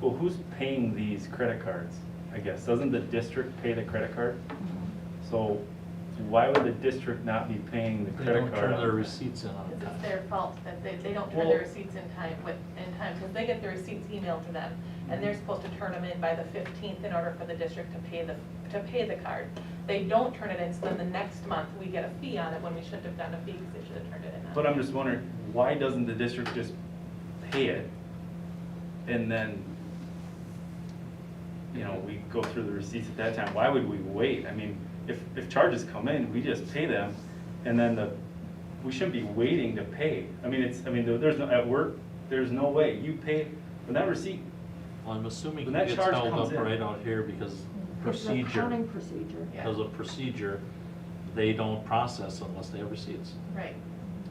well, who's paying these credit cards? I guess, doesn't the district pay the credit card? So why would the district not be paying the They credit don't card? turn their receipts in on Because time. it's their fault that they don't turn Well- their receipts in time, because they get the receipts emailed to them, and they're supposed to turn them in by the 15th in order for the district to pay the card. They don't turn it in, so then the next month, we get a fee on it when we shouldn't have gotten a fee, because they should have turned it in. But I'm just wondering, why doesn't the district just pay it? And then, we go through the receipts at that time. Why would we wait? I mean, if charges come in, we just pay them, and then we shouldn't be waiting to pay. There's no, at work, there's no way. You pay, when that receipt, Well, I'm assuming when it that gets charge held comes up in. right out here because It's an procedure, accounting procedure. Yeah. because of procedure, they don't process unless they have receipts. Right.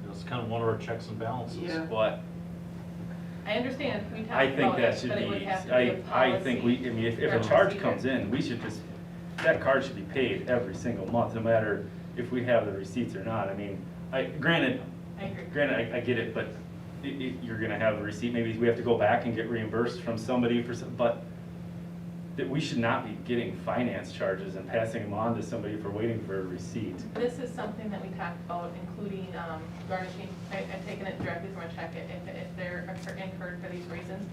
It's kind of one of our checks and balances. Yeah. but I understand, we talked I think about that it, should but it would be, have to be a I think policy if or a charge procedure. comes in, we should just, that card should be paid every single month, no matter if we have the receipts or not. Granted, I agree. I get it, but you're gonna have a receipt, maybe we have to go back and get reimbursed from somebody but that we should not be getting finance charges and passing them on to somebody for waiting for a receipt. This is something that we talked about, including garnishing, I've taken it directly from a check if they're incurred for these reasons.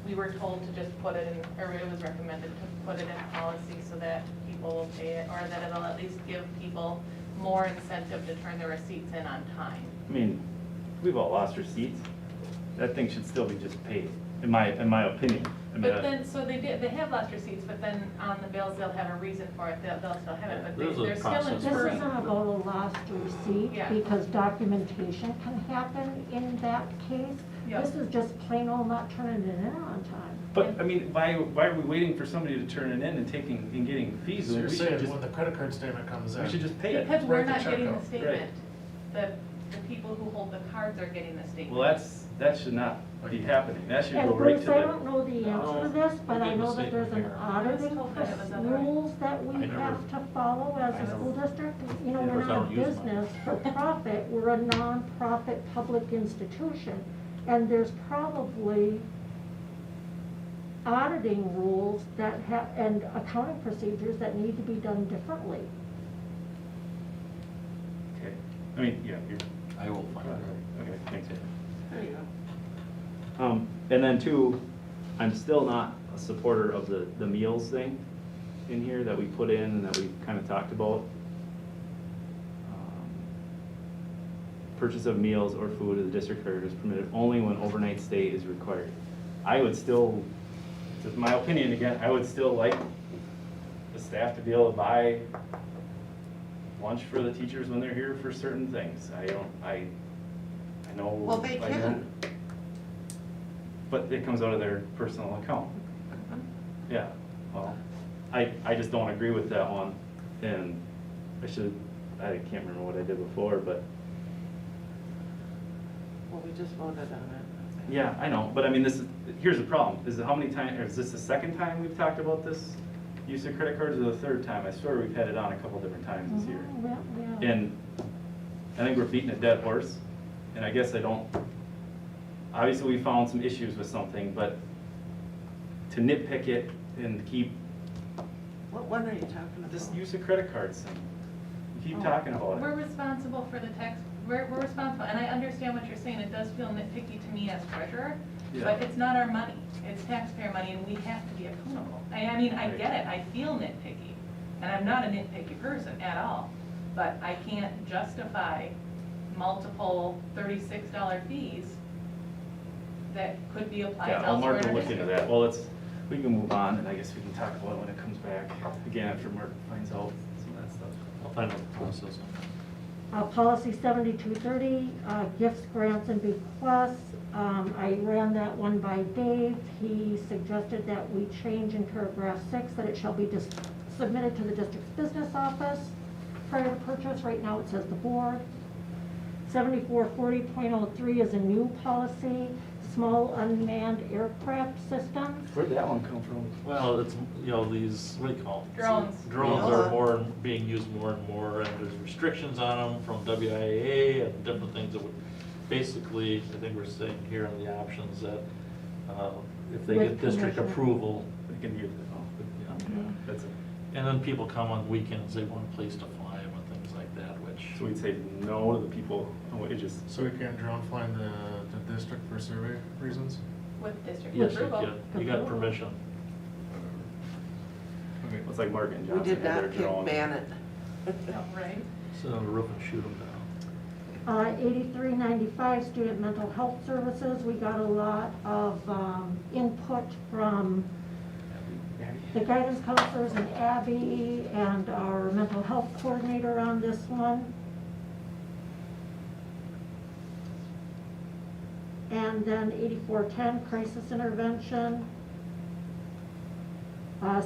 We were told to just put it in, or it was recommended to put it in policy so that people will pay it, or that it'll at least give people more incentive to turn their receipts in on time. We've all lost receipts. That thing should still be just paid, in my opinion. But then, so they have lost receipts, but then on the bills, they'll have a reason for it, they'll still have it, but There's a they're still process. This incurring. isn't about a lost receipt, Yeah. because documentation can happen in that case. Yeah. This is just plain old not turning it in on time. But, why are we waiting for somebody to turn it in and getting fees? So when you're we should saying just- when the credit card statement comes in. We should just pay it. Because we're Write the not check getting out. the statement. The people who hold the cards are getting the statement. Well, that should not be happening. That should And go right Bruce, to I the. don't know the answer to this, but I know that there's an auditing rules that we I never- have to follow as I a never- school district. You know, Of we're course, I not a don't use mine. business for profit, we're a non-profit public institution. And there's probably auditing rules that have, and accounting procedures that need to be done differently. Okay, I mean, yeah, you're. I will find out. Okay, thanks. There you go. And then two, I'm still not a supporter of the meals thing in here that we put in and that we kind of talked about. Purchase of meals or food at the district card is permitted only when overnight stay is required. I would still, this is my opinion again, I would still like the staff to be able to buy lunch for the teachers when they're here for certain things. I know. Well, they I know- can. But it comes out of their personal account. Yeah, well, I just don't agree with that one, and I can't remember what I did before, but, Well, we just voted on it. yeah, I know, but I mean, here's the problem, is how many times, is this the second time we've talked about this use of credit cards, or the third time? I swear we've had it on a couple different times this year. Yeah. And I think we're beating a dead horse, and I guess obviously we found some issues with something, but to nitpick it and keep What one are you talking about? this use of credit cards, and we keep talking about We're it. responsible for the tax, we're responsible, and I understand what you're saying, it does feel nitpicky to me as treasurer, Yeah. but it's not our money, it's taxpayer money, and we have to be accountable. I mean, I get it, I feel nitpicky, and I'm not a nitpicky person at all, but I can't justify multiple $36 fees that could be applied Yeah, I'll elsewhere Mark in will our look into district. that. Well, we can move on, and I guess we can talk about it when it comes back, again, after Mark finds out some of that stuff. I'll find out the process on that. Policy 7230, gifts, grants, and bequests. I ran that one by Dave. He suggested that we change in paragraph 6 that it shall be submitted to the district's business office prior to purchase. Right now it says the board. 7440.03 is a new policy, small unmanned aircraft systems. Where'd that one come from? Well, it's, these, what do you call them? Drones. Drones are being used more and more, and there's restrictions on them from WIA and different things that would, basically, I think we're saying here in the options that if they With get district permission. approval, We can use it, that's it. and then people come on weekends, they want a place to fly them and things like that, which, So we'd say no to the people, it just, So we can't drone fly in the district for survey reasons? With district yes, approval. you got permission. Okay. it's like Mark and We Johnson did had their not pick drone. ban it. Oh, right. Sit on the roof and shoot them down. 8395, student mental health services. We got a lot of input from the guidance counselors and Abby and our mental health coordinator on this one. And then 8410, crisis intervention.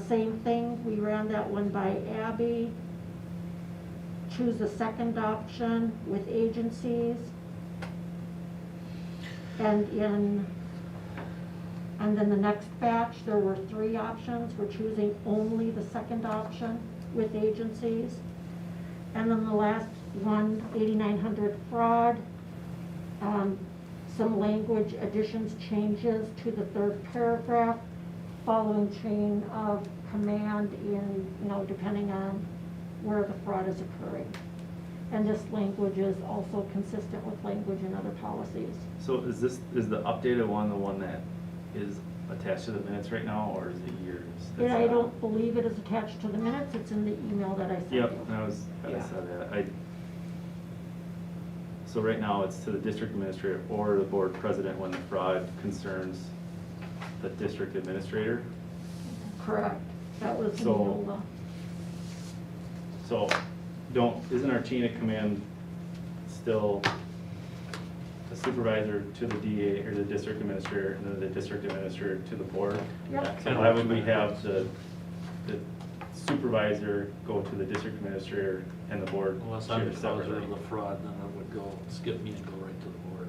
Same thing, we ran that one by Abby. Choose a second option with agencies. And then the next batch, there were 3 options. We're choosing only the second option with agencies. And then the last one, 8900 fraud. Some language additions, changes to the 3rd paragraph, following chain of command in, depending on where the fraud is occurring. And this language is also consistent with language in other policies. So is the updated one the one that is attached to the minutes right now, or is it yours? And I don't believe it is attached to the minutes, it's in the email that I sent you. Yep, I saw that. So right now, it's to the district administrator or the board president when the fraud concerns the district administrator. Correct. That was in the So- old, So isn't our chain of command still the supervisor to the DA or the district administrator, and then the district administrator to the board? Yep. So why would we have the supervisor go to the district administrator and the board Unless share I'm the causer separately? of the fraud, then it would skip me and go right to the board.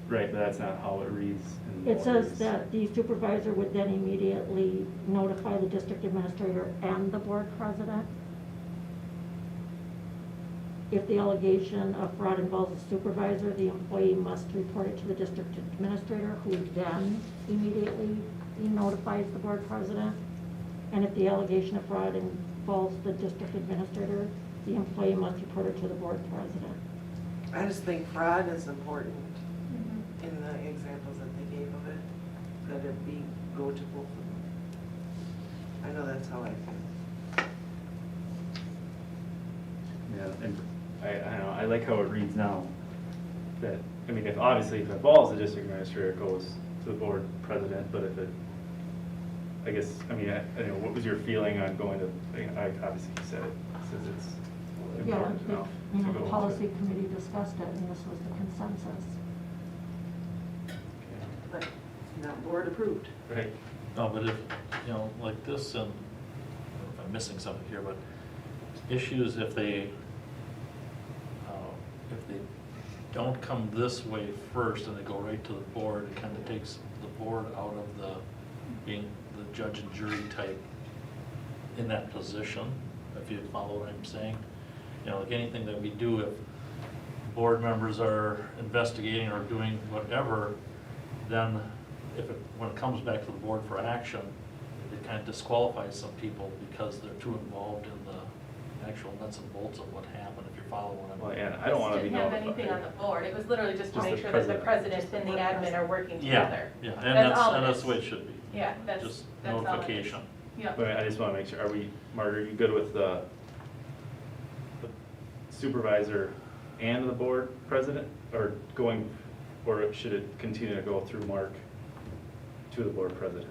Right, but that's not how it reads in the It says orders. that the supervisor would then immediately notify the district administrator and the board president. If the allegation of fraud involves a supervisor, the employee must report it to the district administrator, who then immediately notifies the board president. And if the allegation of fraud involves the district administrator, the employee must report it to the board president. I just think fraud is important in the examples that they gave of it, that it be go to both of them. I know that's how I feel. Yeah, and I don't know, I like how it reads now. That, I mean, if obviously if it involves the district administrator, it goes to the board president, but if it, I guess, I mean, I don't know, what was your feeling on going to, I obviously you said it, since it's Yeah, important enough you to know, go the to. policy committee discussed it, and this was the consensus. But not board approved. Right. No, but if, like this, and I don't know if I'm missing something here, but issues if they don't come this way first and they go right to the board, it kind of takes the board out of the, being the judge and jury type in that position, if you follow what I'm saying. Like anything that we do, if board members are investigating or doing whatever, then when it comes back to the board for action, it kind of disqualifies some people because they're too involved in the actual nuts and bolts of what happened, if you're following what I'm. Well, and I don't want to be Didn't have notified. anything on the board, it was literally just to Just make the sure that the president. president and the admin are working Yeah, together. yeah, That's all it and that's is. the way it should be. Yeah, that's Just all it is. notification. Yeah. But I just want to make sure, are we, Mark, are you good with the supervisor and the board president? Or should it continue to go through Mark to the board president?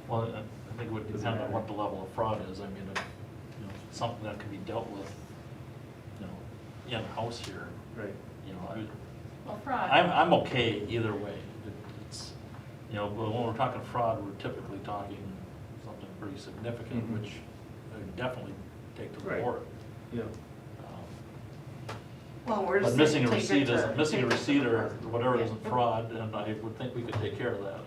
Well, I think it would depend on what the level of fraud is. I mean, if, something that can be dealt with, in-house here, Right. Well, fraud. I'm okay either way. It's, but when we're talking fraud, we're typically talking something pretty significant, Mhm. which I would definitely take to the Right. board. Yeah. Well, we're But just missing a saying take receipt it is, to- missing a take it to receipt the or president. whatever Yeah. isn't fraud, and I would think we could take care of that.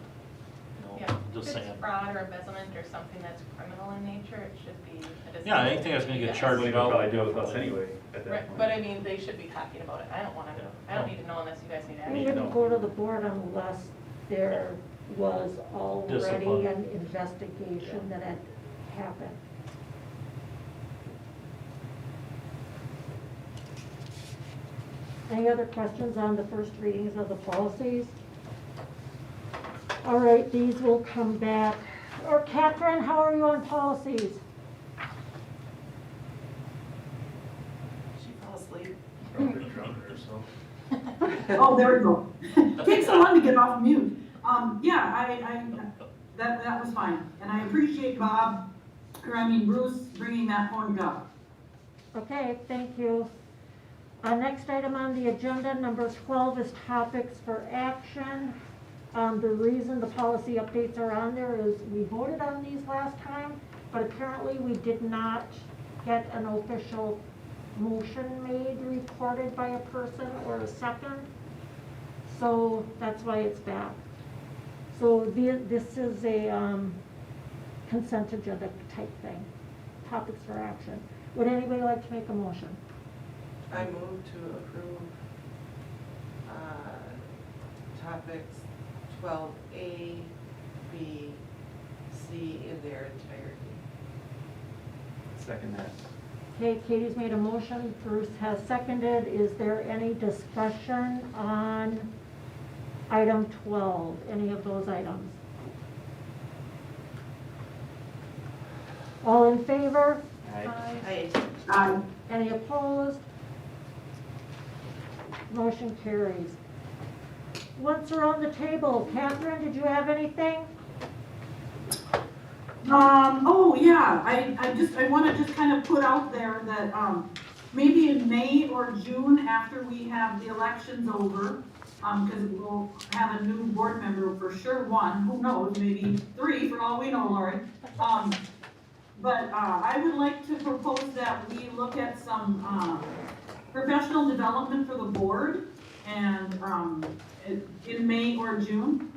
Yeah, Just if saying. it's fraud or embezzlement or something that's criminal in nature, it should be a decision. Yeah, anything that's gonna get Yes. charged Well, you out. would probably do it with us anyway at that Right, point. but I mean, they should be talking about it, I don't wanna, Yeah. I don't need to know unless you guys need We action. didn't go to the board unless there was already Discipline. an investigation that had happened. Any other questions on the first readings of the policies? All right, these will come back. Or Catherine, how are you on policies? She fell asleep. Probably drunk herself. Oh, there we go. Takes so long to get off mute. That was fine. And I appreciate Bruce bringing that point up. Okay, thank you. Next item on the agenda, number 12, is topics for action. The reason the policy updates are on there is we voted on these last time, but apparently we did not get an official motion made, reported by a person or a second. So that's why it's back. So this is a consent agenda type thing, topics for action. Would anybody like to make a motion? I move to approve topics 12A, B, C in their entirety. Second that. Okay, Katie's made a motion, Bruce has seconded. Is there any discussion on item 12, any of those items? All in favor? Aye. Any opposed? Motion carries. Once we're on the table, Catherine, did you have anything? I want to just kind of put out there that, maybe in May or June, after we have the elections over, because we'll have a new board member, for sure one, who knows, maybe 3 for all we know, Lori. But I would like to propose that we look at some professional development for the board, and in May or June.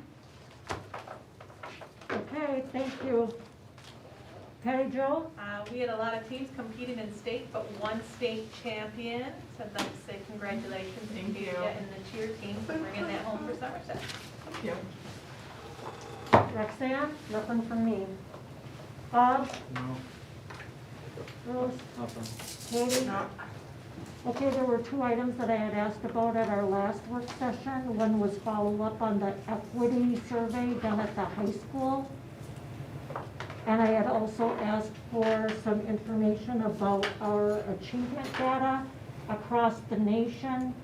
Okay, thank you. Patty Jo? We had a lot of teams competing in state, but one state champion, so I'd like to say congratulations to Thank you. Keisha and the cheer team for bringing that home for Somerset. Thank you. Roxanne? Nothing from me. Bob? No. Bruce? Nothing. Katie? Okay, there were two items that I had asked about at our last work session. One was follow up on the equity survey done at the high school. And I had also asked for some information about our achievement data across the nation.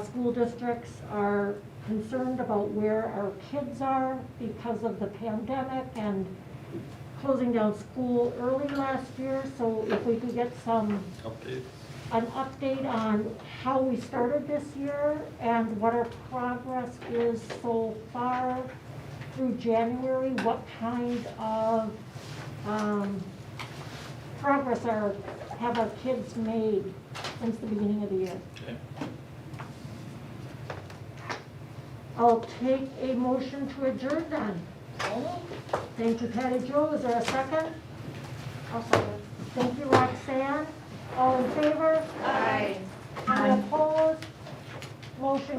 School districts are concerned about where our kids are because of the pandemic and closing down school early last year. So if we could get an update on how we started this year and what our progress is so far through January, what kind of progress have our kids made since the beginning of the year. Okay. I'll take a motion to adjourn then. Thank you, Patty Jo. Is there a second? I'll second. Thank you, Roxanne. All in favor? Aye. Any opposed? Motion